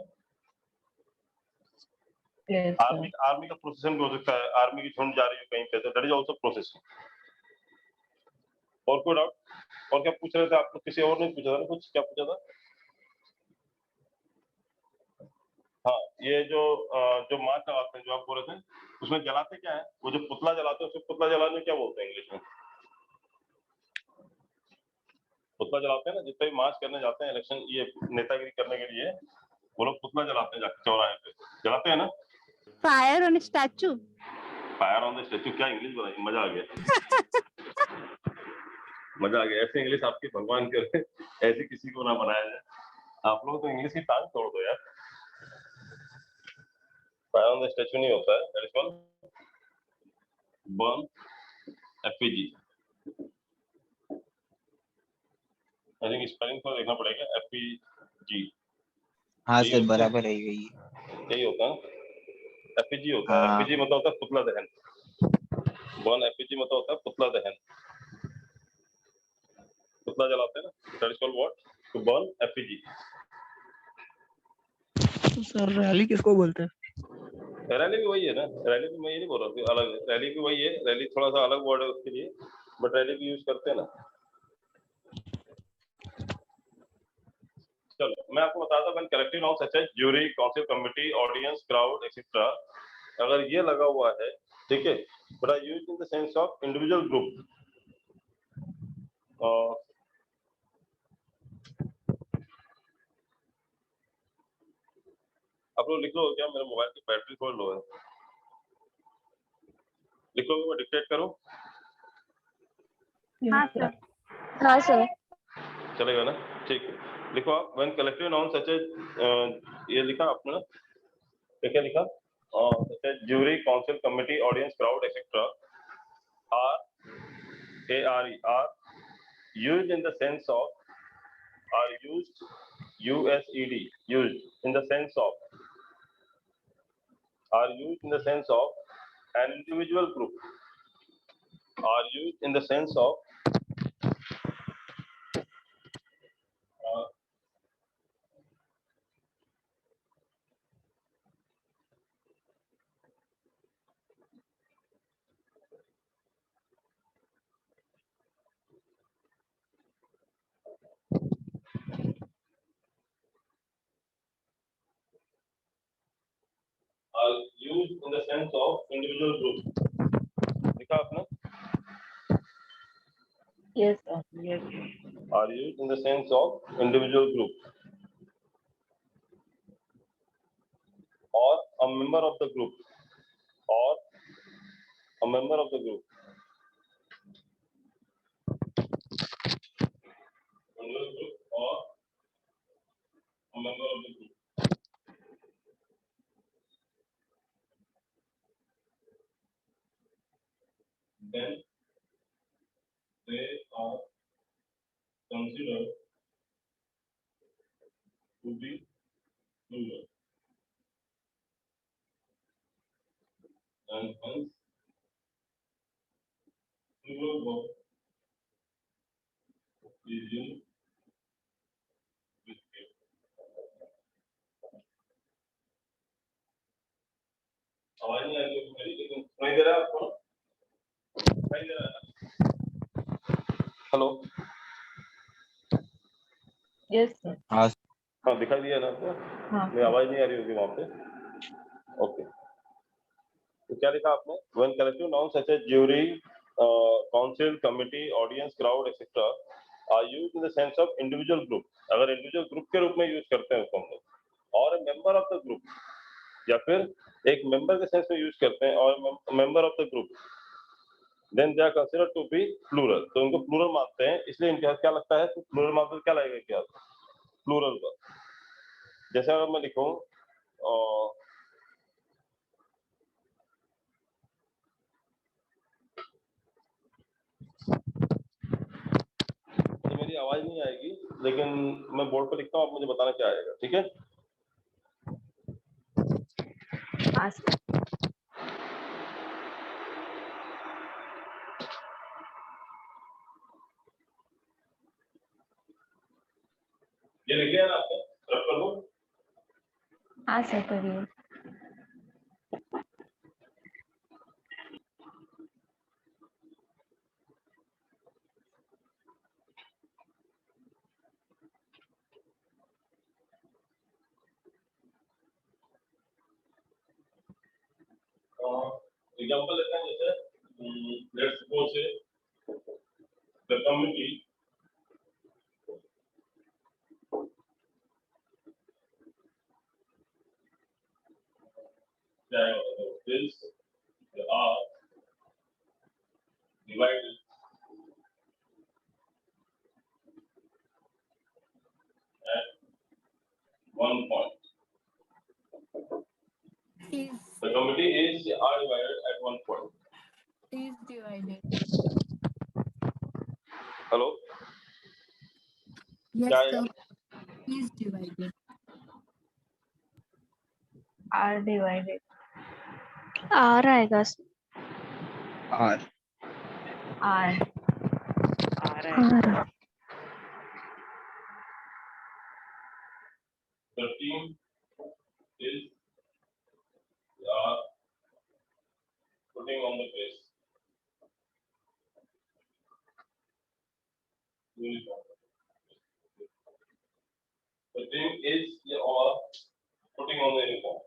C: yes,
A: आर्मी आर्मी का प्रोसेशन भी हो सकता है, आर्मी की झुंड जा रही है कहीं पे, तो दैट इज आल्सो प्रोसेशन। और कोई डाउट? और क्या पूछ रहे थे आप लोग? किसी और ने पूछा था ना कुछ? क्या पूछा था? हाँ, ये जो मार्च लगाते हैं, जो आप बोल रहे थे, उसमें जलाते क्या है? वो जो पुतला जलाते हैं, उसको पुतला जलाने क्या बोलते हैं इंग्लिश में? पुतला जलाते हैं ना, जितने भी मार्च करने जाते हैं इलेक्शन, ये नेतागिरी करने के लिए, वो लोग पुतला जलाते हैं जाके चौराहे पे, जलाते हैं ना।
D: Fire on statue.
A: Fire on the statue, क्या इंग्लिश बनाई, मजा आ गया। मजा आ गया, ऐसे इंग्लिश आपकी भगवान करे ऐसे किसी को ना बनाया जाए। आप लोग तो इंग्लिश की टांग तोड़ दो यार। फायर ऑन द स्टेचू नहीं होता है, that is called burn effigy. I think spelling को देखना पड़ेगा, एफपीजी।
F: हाँ
A: यही
F: सर,
A: होता है,
F: बराबर है यही।
A: यही होता है, एफपीजी होता है।
F: हाँ।
A: एफपीजी मतलब होता है पुतला दहन। बर्न एफपीजी मतलब होता है पुतला दहन। पुतला जलाते हैं ना, that is called what? To burn effigy.
B: तो सर रैली किसको बोलते हैं?
A: रैली भी वही है ना, रैली भी मैं ये नहीं बोल रहा हूँ अलग है, रैली भी वही है, रैली थोड़ा सा अलग वर्ड है उसके लिए, बट रैली भी यूज करते हैं ना। चलो मैं आपको बताता हूँ, collective noun such as jury, council, committee, audience, crowd etcetera, अगर ये लगा हुआ है, ठीक है, but I use in the sense of individual group. आप लोग लिख लो क्या? मेरे मोबाइल की बैटरी थोड़ी लो है, लिख लो, मैं डिक्टेट करूँ?
G: हाँ सर।
H: हाँ सर।
A: चलेगा ना? ठीक है, लिखो आप, when collective noun such as, ये लिखा आपने ना, क्या लिखा? Such as jury, council, committee, audience, crowd etcetera are used in the sense of, are used, used, used in the sense of, are used in the sense of an individual group, are used in the sense of in the sense of individual group? लिखा आपने?
C: Yes, sir. Yes.
A: Are used in the sense of individual group or a member of the group or a member of the group. Individual group or a member of the group. Then they are considered to be plural and hence plural verb is used with it. आवाज नहीं आ रही है मेरी, लेकिन सुनाई दे रहा है आपको? सुनाई दे रहा है? Hello,
C: Yes, sir.
F: हाँ
A: हाँ दिखाई दिया ना आपको?
C: हाँ.
A: मेरी आवाज नहीं आ रही होगी वहाँ पे? ओके, तो क्या लिखा आपने? When collective nouns such as jury, council, committee, audience, crowd, etc. are used in the sense of individual group. अगर individual group के रूप में यूज करते हैं उसको हम लोग, और member of the group, या फिर एक member के सेंस में यूज करते हैं और member of the group, then they are considered to be plural. तो उनको plural मानते हैं, इसलिए इनके हाथ क्या लगता है? तो plural मानते तो क्या लगेगा क्या? Plural का, जैसे अगर मैं लिखूं तो मेरी आवाज नहीं आएगी, लेकिन मैं बोर्ड पर लिखता हूँ, आप मुझे बताना क्या आएगा, ठीक है?
C: हाँ, sir.
A: ये लिख लिया ना आपने? रब कर दो।
C: हाँ, sir, करिए.
A: एग्जांपल लेते हैं, जैसे लेट्स सपोज से the committee bills are divided at one point. The committee is are divided at one point.
H: Is divided.
A: Hello?
H: Yes,
A: क्या
H: sir.
A: आएगा?
H: Is divided.
C: Are divided.
G: Are आएगा
F: और
C: Are.
G: Are.
A: The team is putting on the base uniform. The team is putting on the uniform.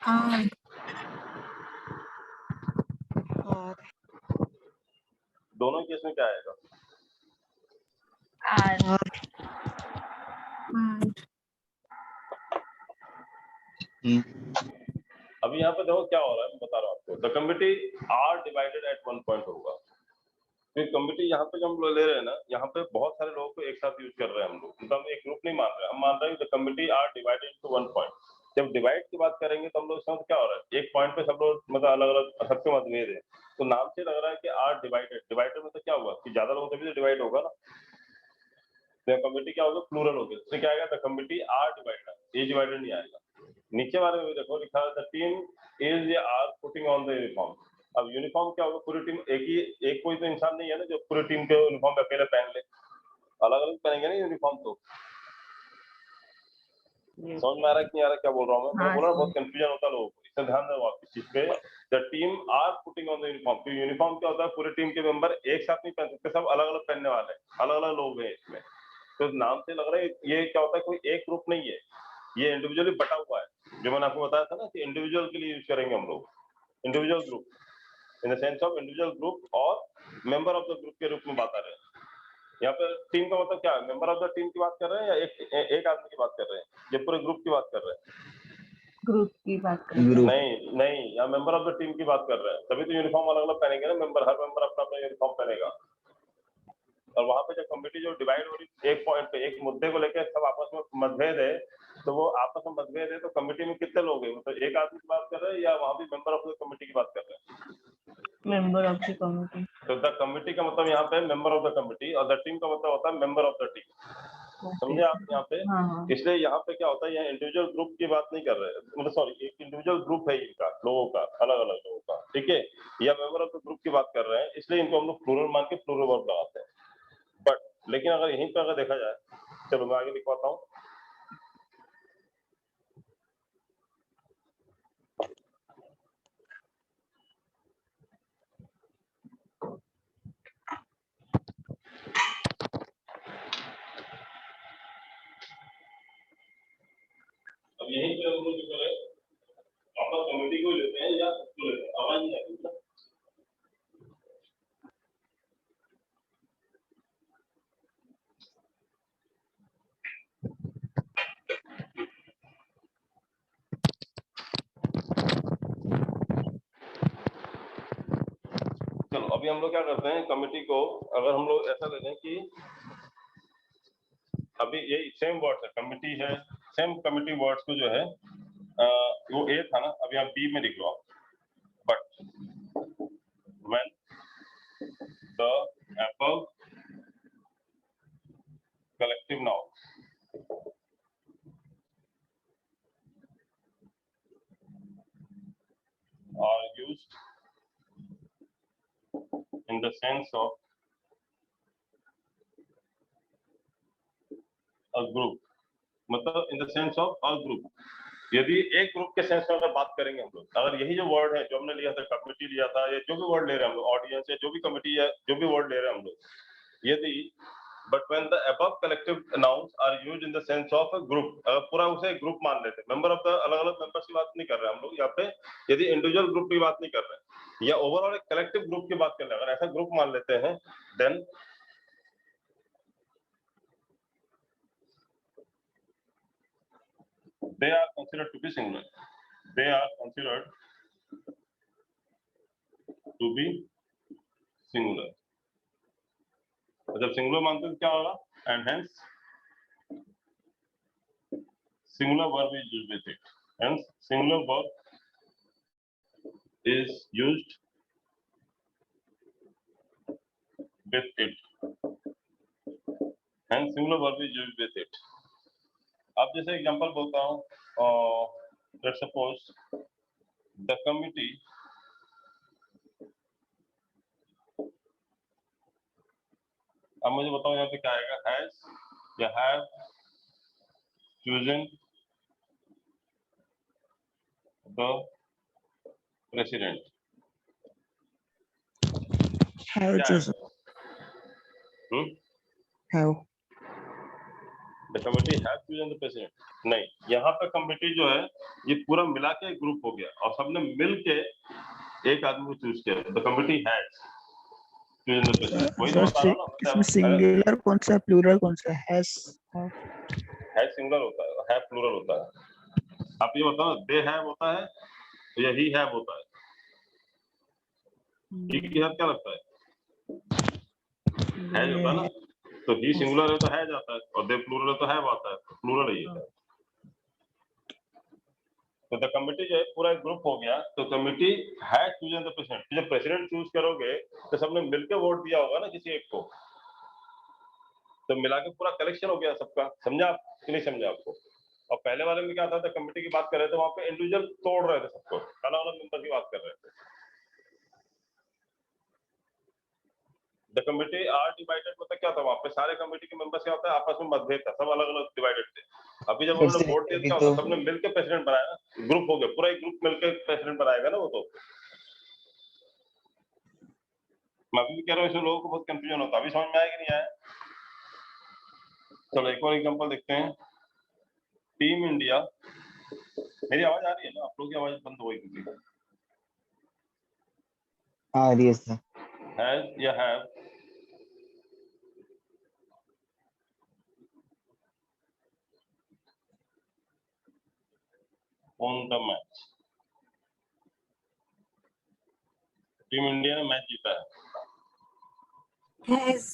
H: Are.
A: दोनों case में क्या आएगा?
C: Are.
H: Are.
A: अभी यहाँ पे देखो क्या हो रहा है, मैं बता रहा हूँ आपको। The committee are divided at one point होगा। तो कमिटी यहाँ पे जो हम लोग ले रहे हैं ना, यहाँ पे बहुत सारे लोगों को एक साथ यूज कर रहे हैं हम लोग, मतलब हम एक ग्रुप नहीं मान रहे हैं, हम मान रहे हैं the committee are divided to one point. जब डिवाइड की बात करेंगे तो हम लोग समझ क्या हो रहा है, एक पॉइंट पे सब लोग मतलब अलग अलग सबके मतभेद है, तो नाम से लग रहा है कि आर डिवाइडेड। डिवाइडेड में तो क्या हुआ कि ज्यादा लोगों से भी तो डिवाइड होगा ना, तो कमिटी क्या होगा? प्लूरल होगी। इससे क्या आएगा? द कमिटी आर डिवाइडेड, ये डिवाइडेड नहीं आएगा। नीचे वाले में भी देखो लिखा है the team is are putting on the uniform. अब यूनिफॉर्म क्या होगा? पूरी टीम एक कोई तो इंसान नहीं है ना जो पूरी टीम के यूनिफॉर्म अकेले पहन ले, अलग अलग पहनेंगे ना यूनिफॉर्म। तो समझ में आ रहा है कि नहीं आ रहा क्या बोल रहा हूँ मैं? बोल रहा हूँ बहुत कंफ्यूजन होता है लोगों को, इससे ध्यान दो आप इस चीज पे। The team are putting on the uniform. तो यूनिफॉर्म क्या होता है? पूरी टीम के मेंबर एक साथ नहीं पहन सकते, सब अलग अलग पहनने वाले हैं, अलग अलग लोग हैं इसमें। तो नाम से लग रहा है ये क्या होता है, कोई एक ग्रुप नहीं है, ये इंडिविजुअली बटा हुआ है, जो मैंने आपको बताया था ना कि इंडिविजुअल के लिए यूज करेंगे हम लोग, individual group in the sense of individual group और मेंबर ऑफ द ग्रुप के रूप में बात आ रहे हैं। यहाँ पे टीम का मतलब क्या है, मेंबर ऑफ द टीम की बात कर रहे हैं या एक आदमी की बात कर रहे हैं, ये पूरे ग्रुप की बात कर रहे हैं?
C: ग्रुप की बात कर रहे हैं।
F: ग्रुप
A: नहीं नहीं, यहाँ मेंबर ऑफ द टीम की बात कर रहे हैं, तभी तो यूनिफॉर्म अलग अलग पहनेंगे ना, मेंबर हर मेंबर अपना अपना यूनिफॉर्म पहनेगा। और वहां पे जब कमिटी जो डिवाइड हो रही एक पॉइंट पे, एक मुद्दे को लेकर सब आपस में मतभेद है, तो वो आपस में मतभेद है, तो कमिटी में कितने लोग हैं, मतलब एक आदमी की बात कर रहे हैं या वहां भी मेंबर ऑफ द कमिटी की बात कर रहे हैं?
C: Member of the committee.
A: तो द कमिटी का मतलब यहाँ पे मेंबर ऑफ द कमिटी, और द टीम का मतलब होता है मेंबर ऑफ द टीम। समझे आप यहाँ पे?
C: हाँ।
A: इसलिए यहाँ पे क्या होता है, यहाँ इंडिविजुअल ग्रुप की बात नहीं कर रहे हैं, मतलब सॉरी, एक इंडिविजुअल ग्रुप है इनका, लोगों का, अलग अलग लोगों का, ठीक है, या मेंबर ऑफ द ग्रुप की बात कर रहे हैं, इसलिए इनको हम लोग प्लूरल मान के प्लूरल वर्ब लगाते हैं। बट लेकिन अगर यहीं पर अगर देखा जाए, चलो मैं आगे लिखवाता हूँ। अब यहीं पे हम लोग जो है आपस कमेटी को लेते हैं या उसको लेते हैं, आवाज नहीं आती है। चलो अभी हम लोग क्या करते हैं, कमेटी को अगर हम लोग ऐसा ले लें कि अभी ये सेम वर्ड्स है, कमिटी है, सेम कमिटी वर्ड्स को जो है वो ए था ना, अभी आप बी में लिख लो। But when the above collective nouns are used in the sense of a group, मतलब इन the sense of a group, यदि एक ग्रुप के सेंस में अगर बात करेंगे हम लोग, अगर यही जो वर्ड है जो हमने लिया था, कमिटी लिया था, या जो भी वर्ड ले रहे हैं हम लोग, ऑडियंस है, जो भी कमिटी है, जो भी वर्ड ले रहे हैं हम लोग, यदि but when the above collective nouns are used in the sense of a group, अगर पूरा उसे ग्रुप मान लेते हैं, मेंबर ऑफ द अलग अलग मेंबर्स की बात नहीं कर रहे हैं हम लोग यहाँ पे, यदि इंडिविजुअल ग्रुप की बात नहीं कर रहे हैं, या ओवरऑल एक कलेक्टिव ग्रुप की बात कर रहे हैं, अगर ऐसा ग्रुप मान लेते हैं, then they are considered to be singular. They are considered to be singular. जब सिंगुलर मानते हैं क्या होगा, and hence singular verb is used with it. Hence singular verb is used with it. Hence singular verb is used with it. अब जैसे example बोलता हूँ, let's suppose the committee अब मुझे बताओ यहाँ पे क्या आएगा, has या have chosen the president.
B: Have
A: क्या
B: chosen.
A: है?
B: Have.
A: The committee has chosen the president. नहीं, यहाँ पे कमिटी जो है ये पूरा मिला के एक ग्रुप हो गया और सबने मिल के एक आदमी को चूज किया। The committee has chosen the president. वही तो बता रहा हूँ ना,
B: इसमें सिंगुलर कौन सा है, प्लूरल कौन सा है?
A: है सिंगुलर होता है, है प्लूरल होता है। आप ये बताओ, दे हैव होता है या ही हैव होता है? ही की हैव क्या लगता है? हैज होता है ना, तो ही सिंगुलर है तो हैज आता है, और दे प्लूरल है तो हैव आता है, प्लूरल ही है। तो द कमिटी जो है पूरा एक ग्रुप हो गया, तो committee has chosen the president. जब प्रेसिडेंट चूज करोगे तो सबने मिलकर वोट दिया होगा ना किसी एक को, तो मिला के पूरा कलेक्शन हो गया सबका। समझा आप कि नहीं समझा आपको? और पहले वाले में क्या था, तो कमिटी की बात कर रहे थे, वहां पे इंडिविजुअल तोड़ रहे थे सबको, अलग अलग मेंबर की बात कर रहे थे। द कमिटी आर डिवाइडेड मतलब क्या था, वहां पे सारे कमिटी के मेंबर्स क्या होता है, आपस में मतभेद था, सब अलग अलग डिवाइडेड थे। अभी जब उन्होंने वोट दिया, क्या होता है, सबने मिलकर प्रेसिडेंट बनाया, ग्रुप हो गया, पूरा एक ग्रुप मिलकर प्रेसिडेंट बनाएगा ना वो। तो मैं अभी भी कह रहा हूँ, इसमें लोगों को बहुत कंफ्यूजन होता है, अभी समझ में आया कि नहीं आया? चलो एक और एग्जांपल देखते हैं। टीम इंडिया, मेरी आवाज आ रही है ना? आप लोग की आवाज बंद हो गई क्योंकि
F: आ रही है सर।
A: हैज या have on the match, team India ने मैच जीता है।
H: Has.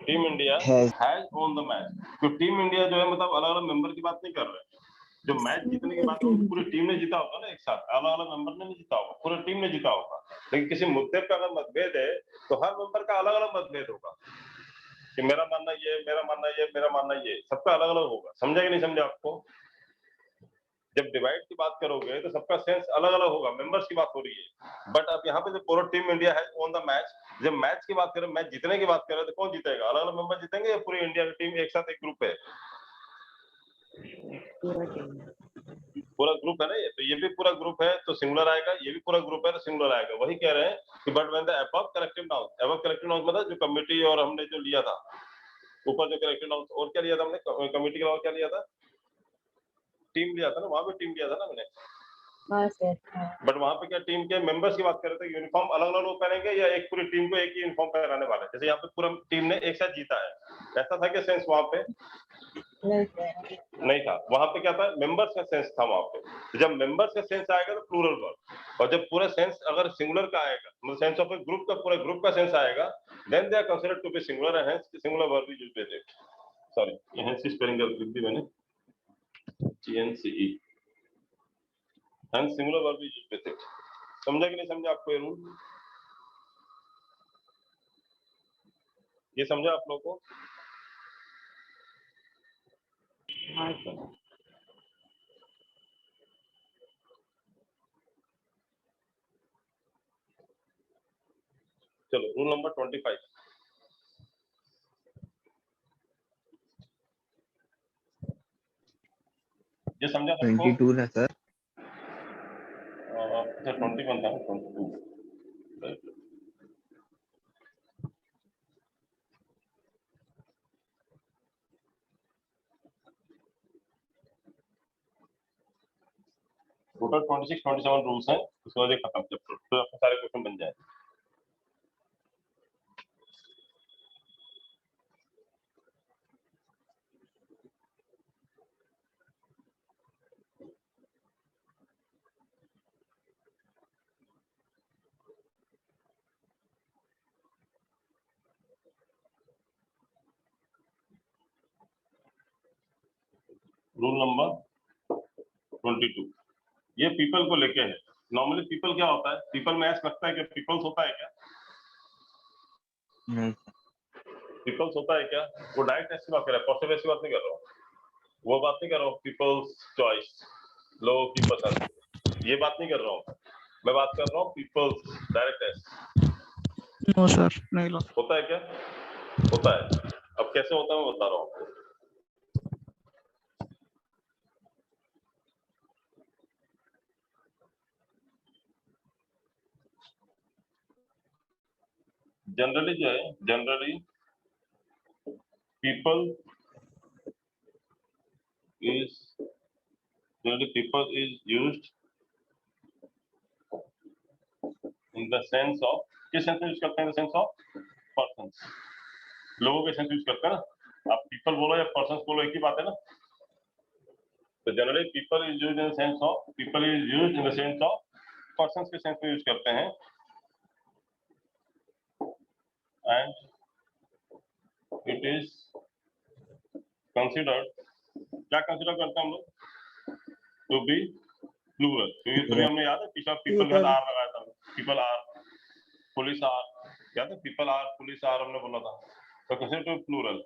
A: Team India
F: Has.
A: Has on the match. तो टीम इंडिया जो है मतलब अलग अलग मेंबर की बात नहीं कर रहे हैं। जो मैच जीतने की बात होगी पूरी टीम ने जीता होगा ना एक साथ, अलग अलग मेंबर ने नहीं जीता होगा, पूरी टीम ने जीता होगा। लेकिन किसी मुद्दे पे अगर मतभेद है तो हर मेंबर का अलग अलग मतभेद होगा कि मेरा मानना ये, मेरा मानना ये, मेरा मानना ये, सबका अलग अलग होगा। समझा कि नहीं समझा आपको? जब डिवाइड की बात करोगे तो सबका सेंस अलग अलग होगा, मेंबर्स की बात हो रही है। बट अब यहाँ पे जो पूरा टीम इंडिया है ऑन द मैच, जब मैच की बात करें, मैच जीतने की बात करें तो कौन जीतेगा? अलग अलग मेंबर जीतेंगे या पूरी इंडिया की टीम एक साथ एक ग्रुप है? पूरा ग्रुप है ना ये, तो ये भी पूरा ग्रुप है तो सिंगुलर आएगा, ये भी पूरा ग्रुप है तो सिंगुलर आएगा। वही कह रहे हैं कि but when the above collective noun, above collective noun मतलब जो कमिटी और हमने जो लिया था ऊपर जो कलेक्टिव नाउन, और क्या लिया था हमने कमिटी के अलावा? क्या लिया था? टीम लिया था ना, वहां पे टीम लिया था ना हमने।
C: हाँ सर।
A: बट वहां पे क्या टीम के मेंबर्स की बात कर रहे थे, यूनिफॉर्म अलग अलग लोग पहनेंगे या एक पूरी टीम को एक ही यूनिफॉर्म पहनाने वाले? जैसे यहाँ पे पूरा टीम ने एक साथ जीता है, ऐसा था क्या सेंस वहां पे? नहीं था। वहां पे क्या था? मेंबर्स का सेंस था वहां पे। तो जब मेंबर्स का सेंस आएगा तो प्लूरल वर्ब, और जब पूरा सेंस अगर सिंगुलर का आएगा, मतलब सेंस ऑफ ए ग्रुप का, पूरा ग्रुप का सेंस आएगा, then they are considered to be singular and hence singular verb is used with it. Sorry, hence की स्पेलिंग गलत लिख दी मैंने, GNCE, hence singular verb is used with it. समझा कि नहीं समझा आपको ये रूल? ये समझा आप लोगों को?
C: हाँ सर।
A: चलो रूल नंबर 25, ये समझा सबको?
F: 22 है सर।
A: अच्छा 21 था, 22। टोटल 26 27 रूल्स हैं, उसके बाद ये खत्म चैप्टर, फिर आपके सारे क्वेश्चन बन जाए। रूल नंबर 22, ये पीपल को लेके है। नॉर्मली पीपल क्या होता है? पीपल में ऐसा लगता है कि पीपल्स होता है क्या?
F: नहीं
A: पीपल्स होता है क्या? वो डायरेक्ट ऐसी बात कर रहा है, पॉसिबल ऐसी बात नहीं कर रहा हूँ, वो बात नहीं कर रहा हूँ पीपल्स चॉइस, लोगों की पसंद, ये बात नहीं कर रहा हूँ। मैं बात कर रहा हूँ पीपल्स डायरेक्ट ऐसे।
B: नो सर, नहीं लो।
A: होता है क्या? होता है। अब कैसे होता है मैं बता रहा हूँ आपको। जनरली जो है, generally people is used in the sense of, किस सेंस में यूज करते हैं? सेंस ऑफ पर्सन्स, लोगों के सेंस यूज करते हैं ना। आप पीपल बोलो या पर्सन्स बोलो एक ही बात है ना। तो generally people is used in the sense of, people is used in the sense of persons के सेंस में यूज करते हैं। एंड इट इज कंसिडर्ड, क्या कंसिडर करते हैं हम लोग? To be plural. क्योंकि तभी हमने याद है पीपल में आर लगाया था, पीपल आर, पुलिस आर, याद है? पीपल आर, पुलिस आर हमने बोला था। तो consider to plural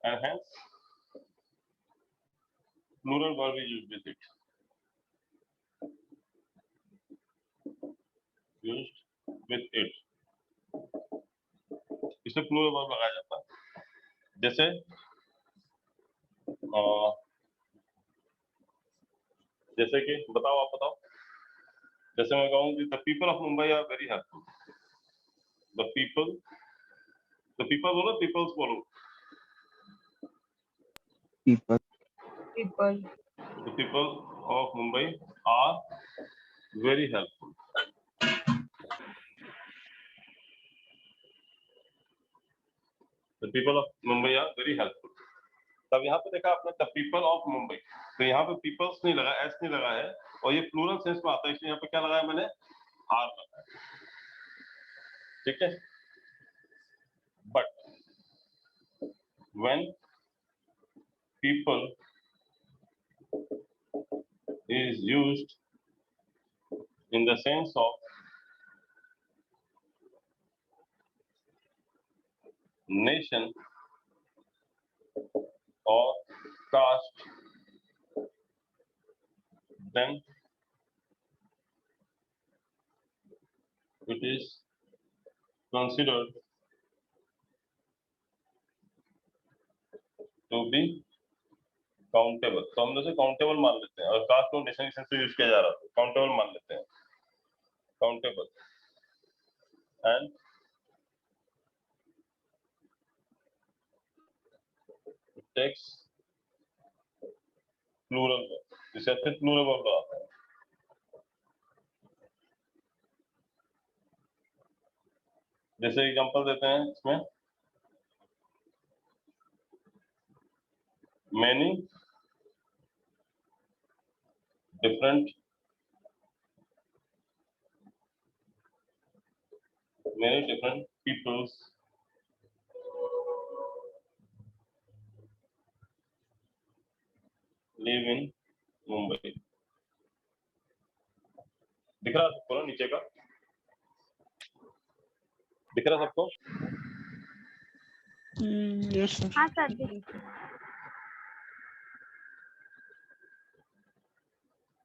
A: and hence plural verb is used with it, used with it, इसे प्लूरल वर्ब लगाया जाता है। जैसे जैसे कि बताओ, आप बताओ। जैसे मैं कहूँ कि the people of Mumbai are very helpful, the people बोलो, पीपल्स बोलो।
F: People
H: People.
A: The people of Mumbai are very helpful. The people of Mumbai are very helpful. तब यहाँ पे देखा आपने the people of Mumbai, तो यहाँ पे peoples नहीं लगा, s नहीं लगा है, और ये प्लूरल सेंस में आता है, इसलिए यहाँ पे क्या लगाया मैंने, are लगाया, ठीक है? But when people is used in the sense of nation or caste, then it is considered to be countable. तो हम उसे काउंटेबल मान लेते हैं, और कास्ट को नेशन के सेंस में यूज किया जा रहा है, काउंटेबल मान लेते हैं, काउंटेबल. एंड टेक्स प्लूरल, जिसे अच्छे प्लूरल वर्ब आता है. जैसे एग्जांपल देते हैं इसमें, many different peoples live in Mumbai. दिख रहा है सबको ना नीचे का? दिख रहा है सबको?
B: Yes, sir.
G: हाँ सर जी।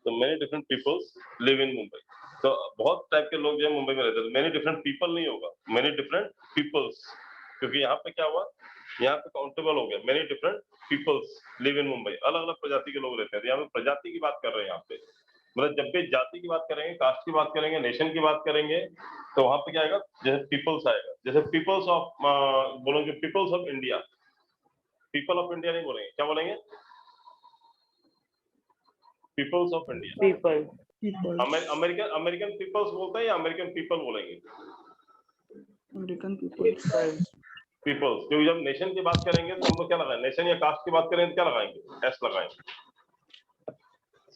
A: तो many different peoples live in Mumbai. तो बहुत टाइप के लोग जो है मुंबई में रहते हैं. तो many different people नहीं होगा, many different peoples, क्योंकि यहाँ पे क्या हुआ, यहाँ पे काउंटेबल हो गया. many different peoples live in Mumbai. अलग अलग प्रजाति के लोग रहते हैं. तो यहाँ पे प्रजाति की बात कर रहे हैं यहाँ पे. मतलब जब भी जाति की बात करेंगे, कास्ट की बात करेंगे, नेशन की बात करेंगे, तो वहां पे क्या आएगा, जैसे पीपल्स आएगा. जैसे पीपल्स ऑफ बोलेंगे, peoples of India, people of India नहीं बोलेंगे, क्या बोलेंगे, peoples of India.
C: People.
B: People.
A: American peoples बोलते हैं या अमेरिकन पीपल बोलेंगे?
B: American people.
A: पीपल्स. क्योंकि जब नेशन की बात करेंगे तो हम लोग क्या लगाएंगे, नेशन या कास्ट की बात करेंगे तो क्या लगाएंगे, एस लगाएंगे.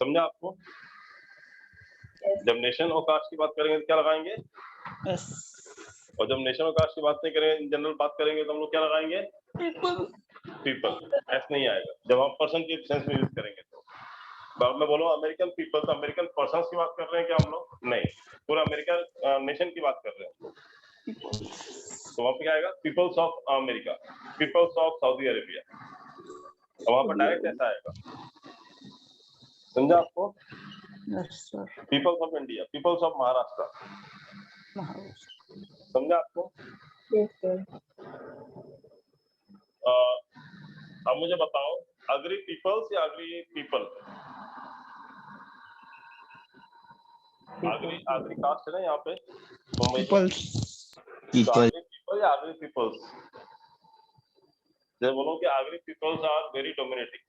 A: समझा आपको? जब नेशन और कास्ट की बात करेंगे तो क्या लगाएंगे,
B: Yes.
A: और जब नेशन और कास्ट की बात नहीं करेंगे, इन जनरल बात करेंगे तो हम लोग क्या लगाएंगे, पीपल. एस नहीं आएगा जब हम पर्सन के सेंस में यूज करेंगे. तो मैं बोलूँ अमेरिकन पीपल, तो अमेरिकन पर्सन की बात कर रहे हैं क्या हम लोग? नहीं, पूरा अमेरिकन नेशन की बात कर रहे हैं. तो वहाँ पे क्या आएगा, peoples of America, peoples of Saudi Arabia. वहाँ पर डायरेक्ट ऐसा आएगा. समझा आपको?
B: Yes, sir.
A: Peoples of India, peoples of Maharashtra.
B: Maharashtra.
A: समझा आपको?
C: Yes, sir.
A: अब मुझे बताओ, अग्री पीपल्स या अग्री पीपल? अग्री कास्ट है ना यहाँ पे Mumbai.
B: Peoples.
F: people,
A: Agri people या अग्री पीपल्स? जब बोलो कि Agri peoples are very dominating,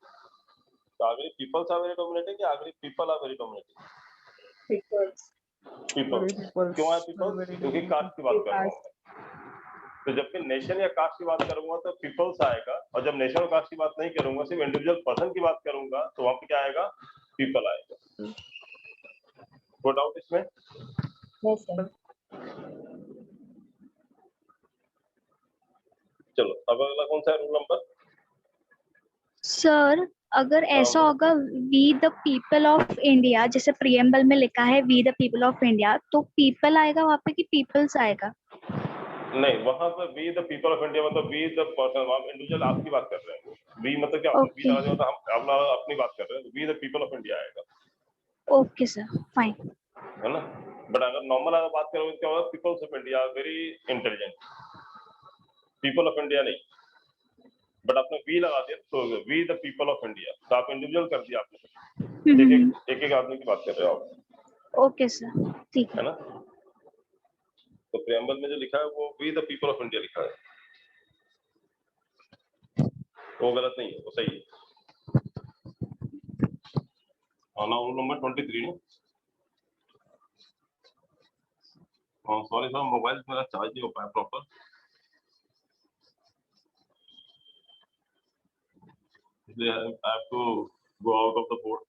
A: तो Agri peoples are very dominating या Agri people are very dominating?
C: People.
A: People.
B: Peoples.
A: क्यों है पीपल? क्योंकि कास्ट की बात कर रहा हूँ. तो जब भी नेशन या कास्ट की बात करूंगा तो पीपल्स आएगा, और जब नेशन और कास्ट की बात नहीं करूंगा, सिर्फ इंडिविजुअल पर्सन की बात करूंगा, तो वहां पे क्या आएगा, पीपल आएगा. कोई डाउट इसमें?
C: Yes, sir.
A: चलो अब अगला कौन सा है रूल नंबर?
G: सर अगर ऐसा होगा we the people of India, जैसे प्रियम्बल में लिखा है we the people of India, तो पीपल आएगा वहाँ पे कि पीपल्स आएगा?
A: नहीं, वहां पर we the people of India मतलब वी द पर्सन, आप इंडिविजुअल आपकी बात कर रहे हैं. वी मतलब क्या, वी
G: Okay.
A: मतलब हम अपना अपनी बात कर रहे हैं. We the people of India आएगा,
G: ओके सर, फाइन.
A: है ना. बट अगर नॉर्मल अगर बात करोगे तो क्या होगा, peoples of India very intelligent, people of India नहीं. बट आपने वी लगा दिया तो we the people of India, तो आप इंडिविजुअल कर दिया आपने. एक आदमी की बात कर रहे हो आप,
G: ओके सर, ठीक है.
A: है ना. तो प्रियम्बल में जो लिखा है वो we the people of India लिखा है, वो गलत नहीं है, वो सही है. और now rule number 23 no? Oh, sorry sir, mobile मेरा चार्ज नहीं हो पाया प्रॉपर। इसलिए I have to go out of the board.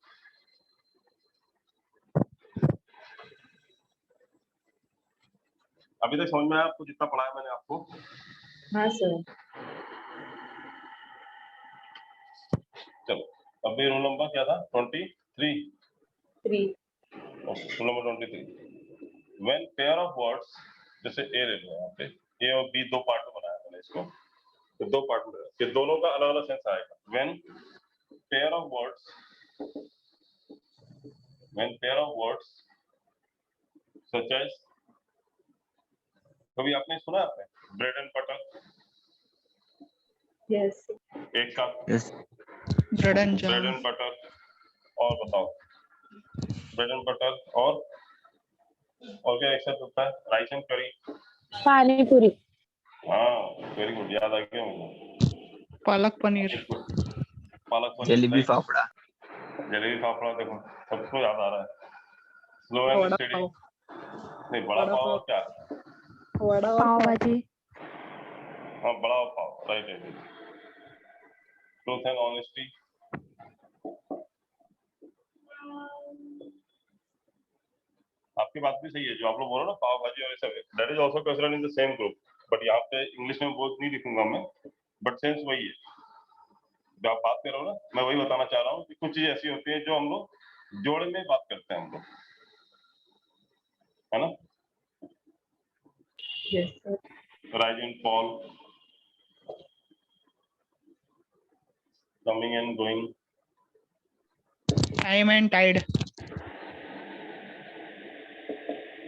A: अभी तक समझ में आया आपको जितना पढ़ाया मैंने आपको?
C: हाँ सर।
A: चलो अभी रूल नंबर क्या था 23
C: 3
A: rule number 23 when pair of words जैसे ए ले लो यहाँ पे ए और बी दो पार्ट में बनाया मैंने इसको तो दो पार्ट में ये दोनों का अलग अलग सेंस आएगा when pair of words such as कभी आपने सुना आपने ब्रेड एंड बटर
C: यस
A: एक का
F: Yes.
B: Bread and
A: bread and butter और बताओ ब्रेड एंड बटर और क्या एक्सेप्ट होता है राइस एंड करी
C: पानी पूरी।
A: हाँ वेरी गुड याद आ गया मुझे
B: पालक पनीर
A: पालक पनीर
F: जलेबी
A: right?
F: फाफड़ा
A: जलेबी फाफड़ा देखो सबको याद आ रहा है स्लो एंड
B: वड़ा
A: स्टेडी
B: पाव
A: नहीं बड़ा
B: वड़ा
A: पाव
B: पाव।
A: और क्या
B: वड़ा और
D: पाव
B: पाव।
D: भाजी
A: हाँ बड़ा पाव राइट है ट्रूथ एंड ऑनेस्टी आपकी बात भी सही है जो आप लोग बोलो ना पाव भाजी और ये सब that is also considered in the same group but यहाँ पे इंग्लिश में बोथ नहीं लिखूंगा मैं बट सेंस वही है जो आप बात कर रहे हो ना मैं वही बताना चाह रहा हूँ कि कुछ चीजें ऐसी होती है जो हम लोग जोड़े में बात करते हैं हम लोग है ना
C: yes sir.
A: Rise and fall coming and going
B: time and tide.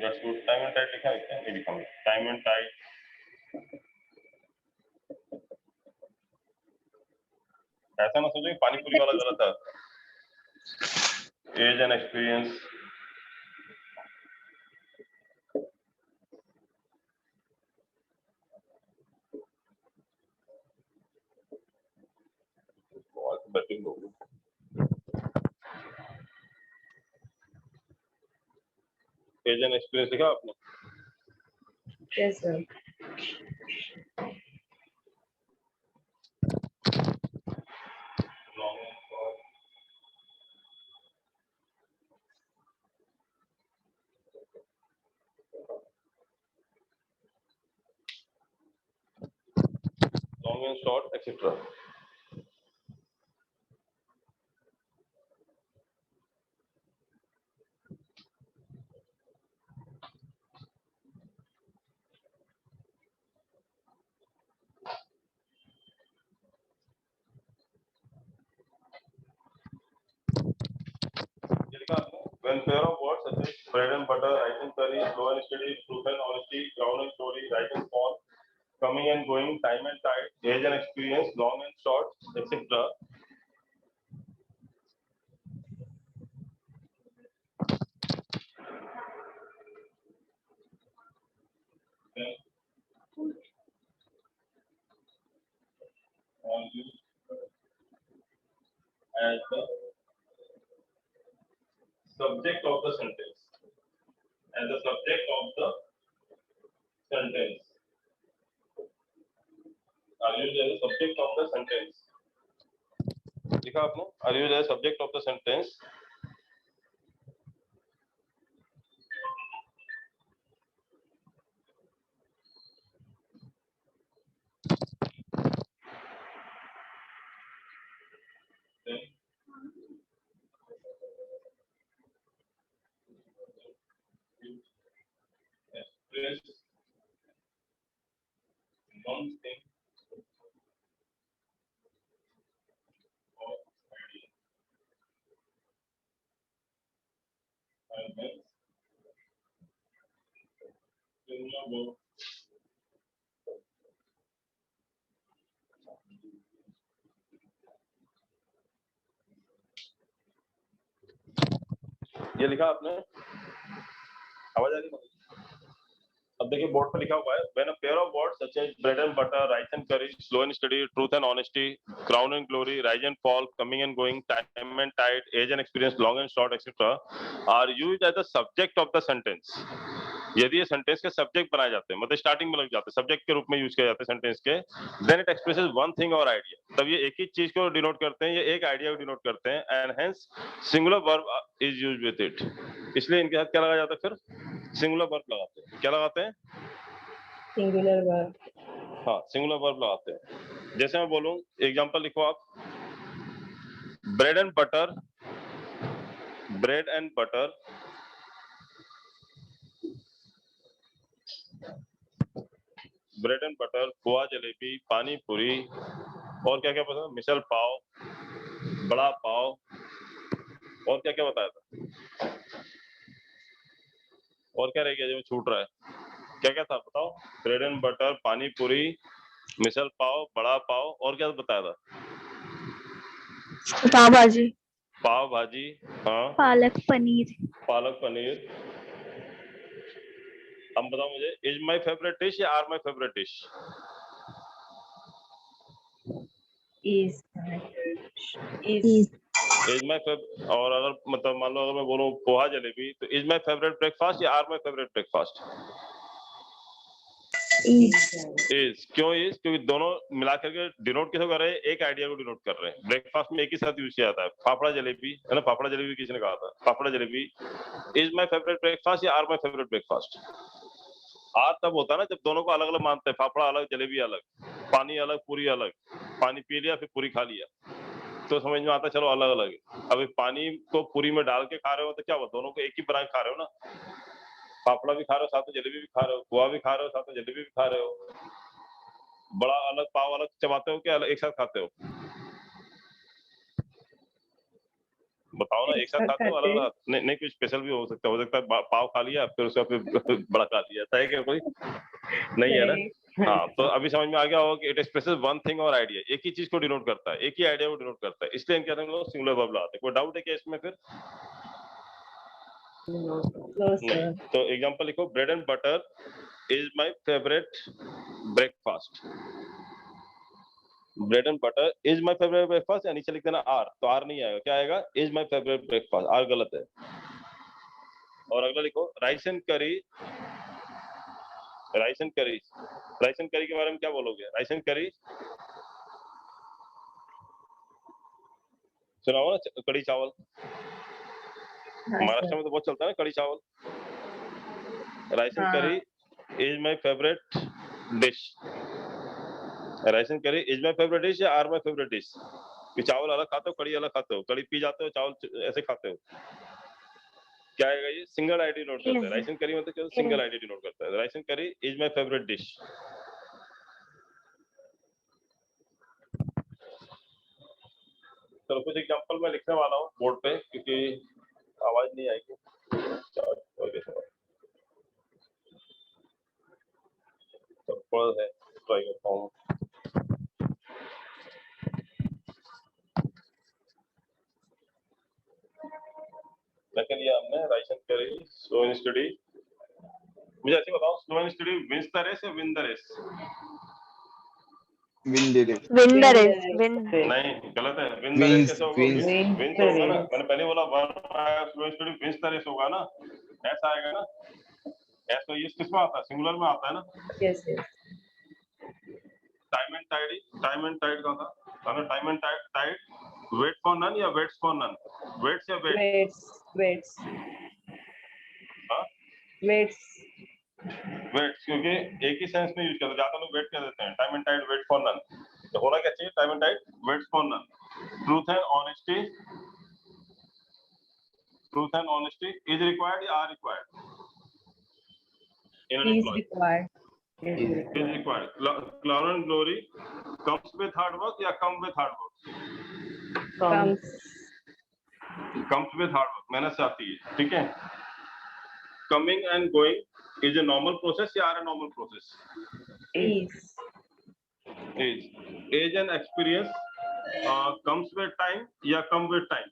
A: That's good time and tide लिखा है क्या नहीं लिखा टाइम एंड टाइड ऐसा ना सोचो कि पानी पूरी वाला गलत है एज एंड एक्सपीरियंस बैटिंग हो एज एंड एक्सपीरियंस लिखा आपने
C: yes sir.
A: long and short etc when pair of words such as bread and butter, rice and curry, slow and steady, truth and honesty, crown and story, right and fall, coming and going, time and tide, age and experience, long and short, etc. Then are used as the subject of the sentence. As the subject of the sentence. Are used as the subject of the sentence. लिखा आपने? Are used as subject of the sentence. Then express one thing or idea. And then similar verb ये लिखा आपने आवाज आ रही है अब देखिए बोर्ड पे लिखा हुआ है when a pair of words such as bread and butter, rice and curry, slow and steady, truth and honesty, crown and glory, rise and fall, coming and going, time and tide, age and experience, long and short etcetera are used as the subject of the sentence. यदि ये sentence के subject बनाए जाते हैं, मतलब starting में लग जाते हैं, सब्जेक्ट के रूप में यूज किए जाते हैं सेंटेंस के, then it expresses one thing और आइडिया, तब ये एक ही चीज को डिनोट करते हैं, ये एक आइडिया को डिनोट करते हैं, and hence singular verb is used with it. इसलिए इनके साथ क्या लगाया जाता है, फिर सिंगुलर वर्ब लगाते हैं। क्या लगाते हैं?
C: Singular verb.
A: हाँ, सिंगुलर वर्ब लगाते हैं। जैसे मैं बोलूं, एग्जांपल लिखो आप, bread and butter, bread and butter, bread and butter, poha jalebi, पानी पूरी, और क्या क्या पता है, मिसल पाव, बड़ा पाव, और क्या क्या बताया था, और क्या रह गया जो छूट रहा है, क्या क्या था बताओ? ब्रेड एंड बटर, पानी पूरी, मिसल पाव, बड़ा पाव, और क्या बताया था?
G: पाव भाजी,
A: पाव भाजी, हाँ,
G: पालक पनीर,
A: पालक पनीर। अब बताओ मुझे, इज माई फेवरेट डिश या are my favourite dish?
C: Is
A: is my favourite. और अगर मतलब मान लो अगर मैं बोलूं पोहा जलेबी, तो इज माई फेवरेट ब्रेकफास्ट या are my favourite breakfast? Is. क्यों इज? क्योंकि दोनों मिलाकर के डिनोट किसे कर रहे हैं? एक आइडिया को डिनोट कर रहे हैं। ब्रेकफास्ट में एक ही साथ यूज किया जाता है। फाफड़ा जलेबी है ना, फाफड़ा जलेबी किसी ने कहा था, fafda jalebi is my favourite breakfast या are my favourite breakfast? Are तब होता है ना जब दोनों को अलग अलग मानते हैं, फाफड़ा अलग, जलेबी अलग, पानी अलग, पूरी अलग, पानी पी लिया फिर पूरी खा लिया, तो समझ में आता है चलो अलग अलग है। अब पानी को पूरी में डाल के खा रहे हो तो क्या हुआ, दोनों को एक ही बना के खा रहे हो ना, फाफड़ा भी खा रहे हो साथ में जलेबी भी खा रहे हो, पोहा भी खा रहे हो साथ में जलेबी भी खा रहे हो, बड़ा अलग पाव अलग चबाते हो क्या अलग एक साथ खाते हो? बताओ ना, एक साथ खाते हो अलग अलग? नहीं नहीं, कुछ स्पेशल भी हो सकता है पाव खा लिया फिर उसका फिर बड़ा खा लिया, ऐसा है क्या कोई? नहीं है ना। हाँ, तो अभी समझ में आ गया होगा कि इट एक्सप्रेसेस वन थिंग और आइडिया, एक ही चीज को डिनोट करता है, एक ही आइडिया को डिनोट करता है, इसलिए इनके अंदर लोग सिंगुलर वर्ब लगाते हैं। कोई डाउट है क्या इसमें फिर? नहीं। तो एग्जांपल लिखो, bread and butter is my favourite breakfast. Bread and butter is my favourite breakfast, या नीचे लिख देना आर, तो आर नहीं आएगा, क्या आएगा? Is my favourite breakfast, are गलत है। और अगला लिखो, rice and curry, rice and curry, rice and curry के बारे में क्या बोलोगे? राइस एंड करी सुना हो ना, कड़ी चावल, महाराष्ट्र में तो बहुत चलता है ना कड़ी चावल। राइस एंड करी is my favourite dish. Rice and करी इज माय फेवरेट डिश या आर माय फेवरेट डिश? कि चावल अलग खाते हो, कड़ी अलग खाते हो, कड़ी पी जाते हो, चावल ऐसे खाते हो, क्या आएगा? ये सिंगल आइडी नोट करता है। राइस एंड करी मतलब क्या? सिंगल आइडी नोट करता है। राइस एंड करी इज माय फेवरेट डिश। चलो कुछ एग्जांपल मैं लिखने वाला हूँ बोर्ड पे, क्योंकि आवाज नहीं आएगी। है ट्राई करता हूँ। क्या लिया हमने? Rice and curry, slow and steady. मुझे ऐसे बताओ, slow and steady wins the race या win the race?
F: Win the race.
D: Win the race, win.
A: नहीं, गलत है। विन द रेस कैसे होगा?
F: Wins.
A: विंस होगा ना, मैंने पहले बोला वर्ब आया, slow and steady wins the race होगा ना, ऐसा आएगा ना। ऐसा ये किस में आता है? सिंगुलर में आता है ना।
C: Yes yes.
A: Time and tide, time and tide का था, time and tide, wait for none या वेट्स फॉर नन? वेट्स या वेट?
C: वेट्स
A: हाँ,
C: वेट्स
A: वेट्स, क्योंकि एक ही सेंस में यूज करते हैं, ज्यादा लोग वेट कह देते हैं। Time and tide, wait for none, तो होना क्या चाहिए? Time and tide, waits for none. Truth and honesty, truth and honesty is required या are required?
C: is required.
A: Is required. Clown and glory comes with hard work या come with hard work? Comes with hard work, मेहनत से आती है, ठीक है। Coming and going is a normal process या are a normal process?
C: Is.
A: Age and experience comes with time या come with time?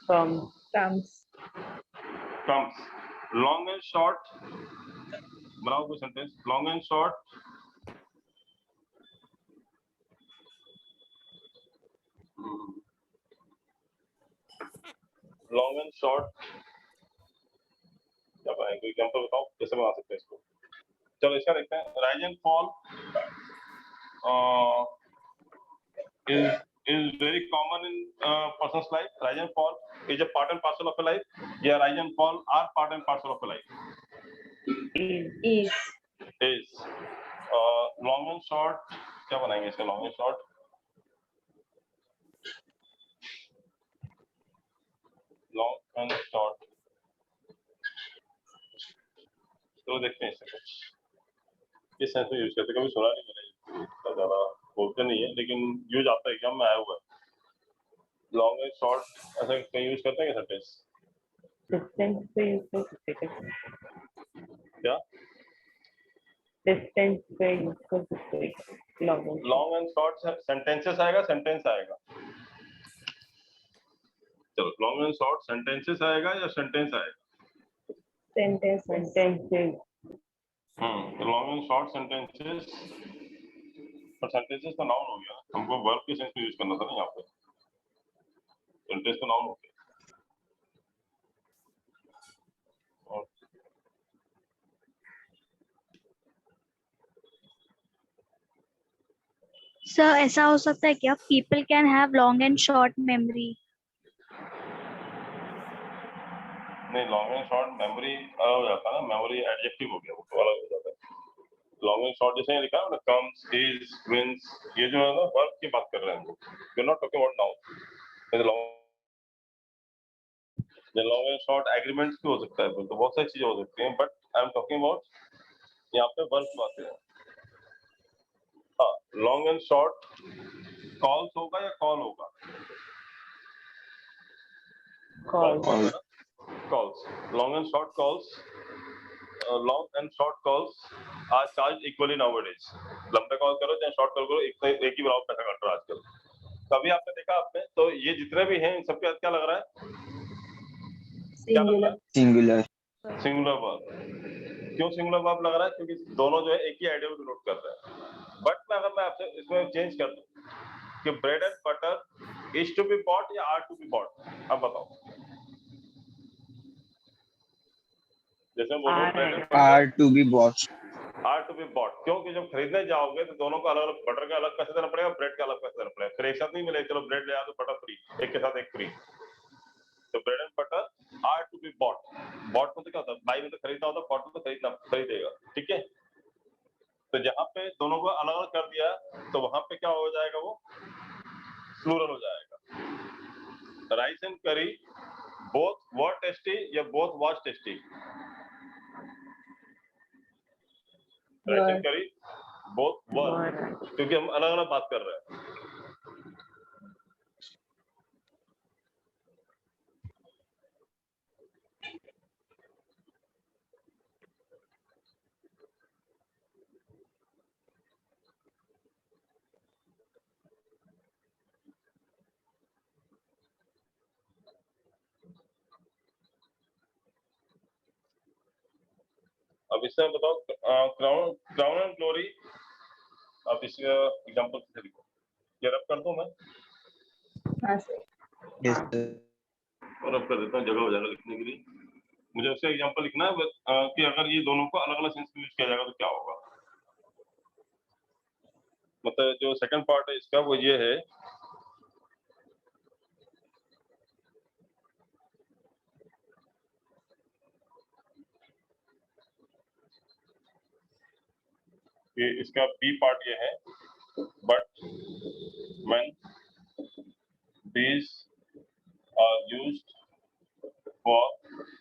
C: Comes.
A: Comes. Long and short बनाओ कोई sentence, long and short. Long and short क्या बनाएंगे, कोई example बताओ कैसे बना सकते हैं इसको। चलो इसका देखते हैं, rise and fall is very common in person's life. Rise and fall is a part and parcel of a life. Yeah, rise and fall are part and parcel of a life.
C: Is.
A: Is long and short क्या बनाएंगे इसका, long and short। long and short तो देखते हैं इससे कुछ किस sense में यूज करते हैं, कभी सुना नहीं मैंने, इतना ज्यादा बोलते नहीं है लेकिन यूज आता है, एग्जाम में आया हुआ है। लॉन्ग एंड शॉर्ट ऐसा कहीं यूज करते हैं क्या सेंटेंस?
C: Distance पे use कर सकते हैं।
A: क्या
C: Distance पे use कर सकते हैं। Long and short.
A: Long and short sentences आएगा, सेंटेंस आएगा। चलो लॉन्ग एंड शॉर्ट सेंटेंसेस आएगा या सेंटेंस आएगा?
C: Sentence पे
A: लॉन्ग एंड शॉर्ट सेंटेंसेस, पर सेंटेंसेस तो नाउन हो गया, हमको वर्ब के सेंस में यूज करना था ना यहाँ पे, सेंटेंस तो नाउन हो गया। और
G: सर ऐसा हो सकता है क्या, people can have long and short memory?
A: नहीं, लॉन्ग एंड शॉर्ट मेमोरी अलग हो जाता है ना, मेमोरी एडजेक्टिव हो गया, वो तो अलग हो जाता है। लॉन्ग एंड शॉर्ट जैसे लिखा है ना, कम्स, इज, विंस, ये जो है ना वर्ब की बात कर रहे हैं हम लोग, we are not talking about noun. Long and short agreements भी हो सकता है, तो बहुत सारी चीजें हो सकती हैं, but I am talking about यहाँ पे वर्ब की बात है। हाँ, लॉन्ग एंड शॉर्ट कॉल्स होगा या कॉल होगा? calls. Long and short calls. Long and short calls are charged equally nowadays. लंबे कॉल करो चाहे शॉर्ट कॉल करो, एक ही बराबर पैसा कट रहा है आजकल। कभी आपने देखा आपने, तो ये जितने भी हैं इन सबके क्या लग रहा है?
C: singular.
F: सिंगुलर।
A: Singular verb. क्यों सिंगुलर वर्ब लग रहा है? क्योंकि दोनों जो है एक ही आइडिया को डिनोट कर रहे हैं। बट अगर मैं आपसे इसमें चेंज कर दूं कि bread and butter is to be bought या आर टू बी बॉट, अब बताओ। जैसे बोलो bread and
F: are to be bought.
A: Are to be bought, क्योंकि जब खरीदने जाओगे तो दोनों को अलग अलग, बटर का अलग पैसे देना पड़ेगा, ब्रेड का अलग पैसे देना पड़ेगा, फिर एक साथ नहीं मिलेगा, चलो ब्रेड ले आओ तो बटर फ्री, एक के साथ एक फ्री। तो bread and butter are to be bought. Bought में तो क्या होता है, बाई में तो खरीदना होता है, बॉट में तो खरीदेगा, ठीक है। तो जहाँ पे दोनों को अलग अलग कर दिया तो वहां पे क्या हो जाएगा, वो प्लूरल हो जाएगा। राइस एंड करी बोथ वर टेस्टी या both was tasty? Rice and करी बोथ वर, क्योंकि हम अलग अलग बात कर रहे हैं। अब इससे बताओ क्राउन एंड ग्लोरी, अब इसका एग्जांपल से लिखो, ये रब कर दूं मैं?
C: हाँ सर।
F: Yes sir.
A: और रब कर देता हूँ, जगह हो जाएगा लिखने के लिए। मुझे उसका एग्जांपल लिखना है कि अगर ये दोनों को अलग अलग सेंस में यूज किया जाएगा तो क्या होगा। मतलब जो सेकंड पार्ट है इसका वो ये है कि इसका बी पार्ट ये है, but when these are used for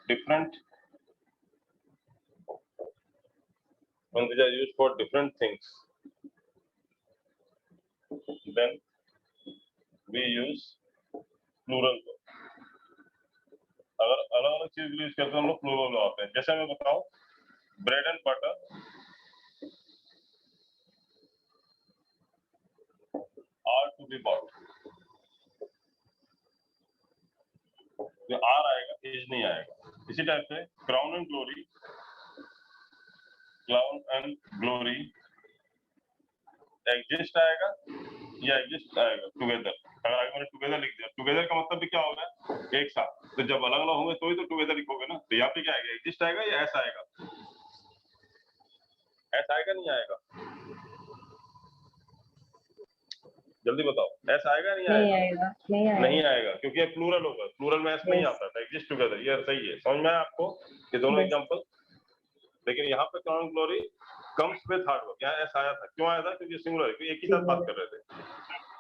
A: different things, then we use plural verb. अगर अलग अलग चीज यूज करते हैं हम लोग प्लूरल लगाते हैं। जैसे मैं बताऊं, bread and butter are to be bought, जो आर आएगा एज नहीं आएगा। इसी टाइप से crown and glory cloud and glory exist आएगा या एग्जिस्ट आएगा टुगेदर। अगर आगे मैंने टुगेदर लिख दिया, टुगेदर का मतलब भी क्या होगा, एक साथ। तो जब अलग अलग होंगे तो ही तो टुगेदर लिखोगे ना। तो यहाँ पे क्या आएगा, एग्जिस्ट आएगा या ऐसा आएगा? ऐसा आएगा नहीं आएगा? जल्दी बताओ, ऐसा आएगा नहीं
C: नहीं
A: आएगा?
C: आएगा, नहीं आएगा।
A: नहीं आएगा क्योंकि ये प्लूरल होगा, प्लूरल में ऐसा नहीं
C: Yes.
A: आता था, एग्जिस्ट टुगेदर। ये सही है, समझ में आया आपको ये दोनों
C: Yes.
A: एग्जांपल। लेकिन यहाँ पे crown glory comes with hard work, यहाँ ऐसा आया था। क्यों आया था? क्योंकि सिंगुलर है, एक ही साथ बात कर रहे थे।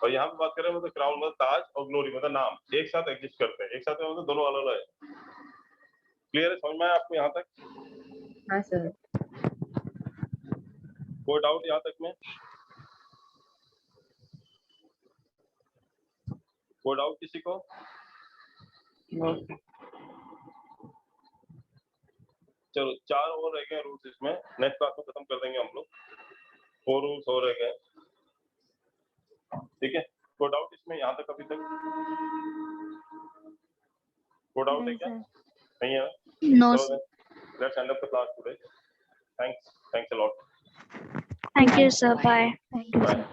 A: और यहाँ पे बात कर रहे हैं मतलब क्राउन मतलब ताज और ग्लोरी मतलब नाम एक साथ एग्जिस्ट करते हैं। एक साथ मतलब दोनों अलग अलग है। क्लियर है, समझ में आया आपको यहाँ तक?
C: हाँ सर।
A: कोई डाउट यहाँ तक में? कोई डाउट किसी को?
C: No.
A: चलो 4 और रह गए रूल्स इसमें, नेक्स्ट क्लास में खत्म कर देंगे हम लोग। 4 रूल्स और रह गए, ठीक है। कोई डाउट इसमें यहाँ तक अभी तक? कोई डाउट है
D: नहीं
A: क्या?
D: सर।
A: नहीं है?
G: No,
A: So
G: sir.
A: then, let's end up the class today. Thanks a lot.
G: Thank you, sir. Bye.
D: Thank you sir.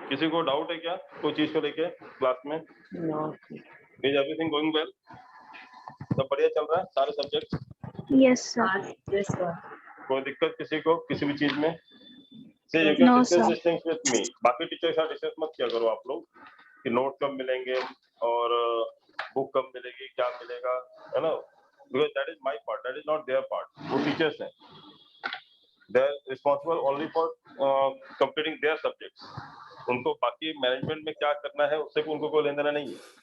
A: किसी को डाउट है क्या कोई चीज को लेके क्लास में?
C: No.
A: Is everything going well? सब बढ़िया चल रहा है सारे subject?
G: Yes, sir.
C: Yes, sir.
A: कोई दिक्कत किसी को किसी भी चीज में? से you can
G: No,
A: discuss
G: sir.
A: This things with me. बाकी टीचर के साथ डिस्कस मत किया करो आप लोग कि नोट कब मिलेंगे और बुक कब मिलेगी, क्या मिलेगा, है ना? Because that is my part, that is not their part. वो टीचर्स हैं, they are responsible only for completing their subjects. उनको बाकी मैनेजमेंट में क्या करना है उससे उनको कोई लेना देना नहीं है।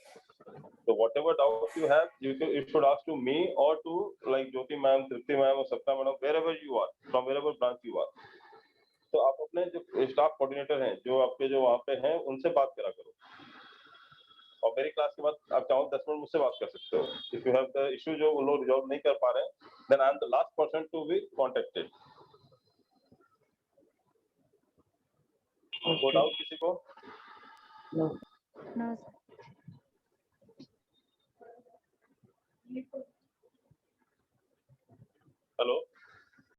A: So whatever doubt you have, you should ask to me or to like Jyoti ma'am, Tripti ma'am or Sapna madam, wherever you are, from wherever branch you are. तो आप अपने जो स्टाफ कोऑर्डिनेटर हैं, जो आपके जो वहाँ पे हैं, उनसे बात करा करो। और मेरी क्लास के बाद आप चाहो 10 मिनट मुझसे बात कर सकते हो। If you have the issue जो वो लोग रिजॉल्व नहीं कर पा रहे हैं, then I am the last person to be contacted. कोई डाउट किसी को?
C: No.
D: No sir.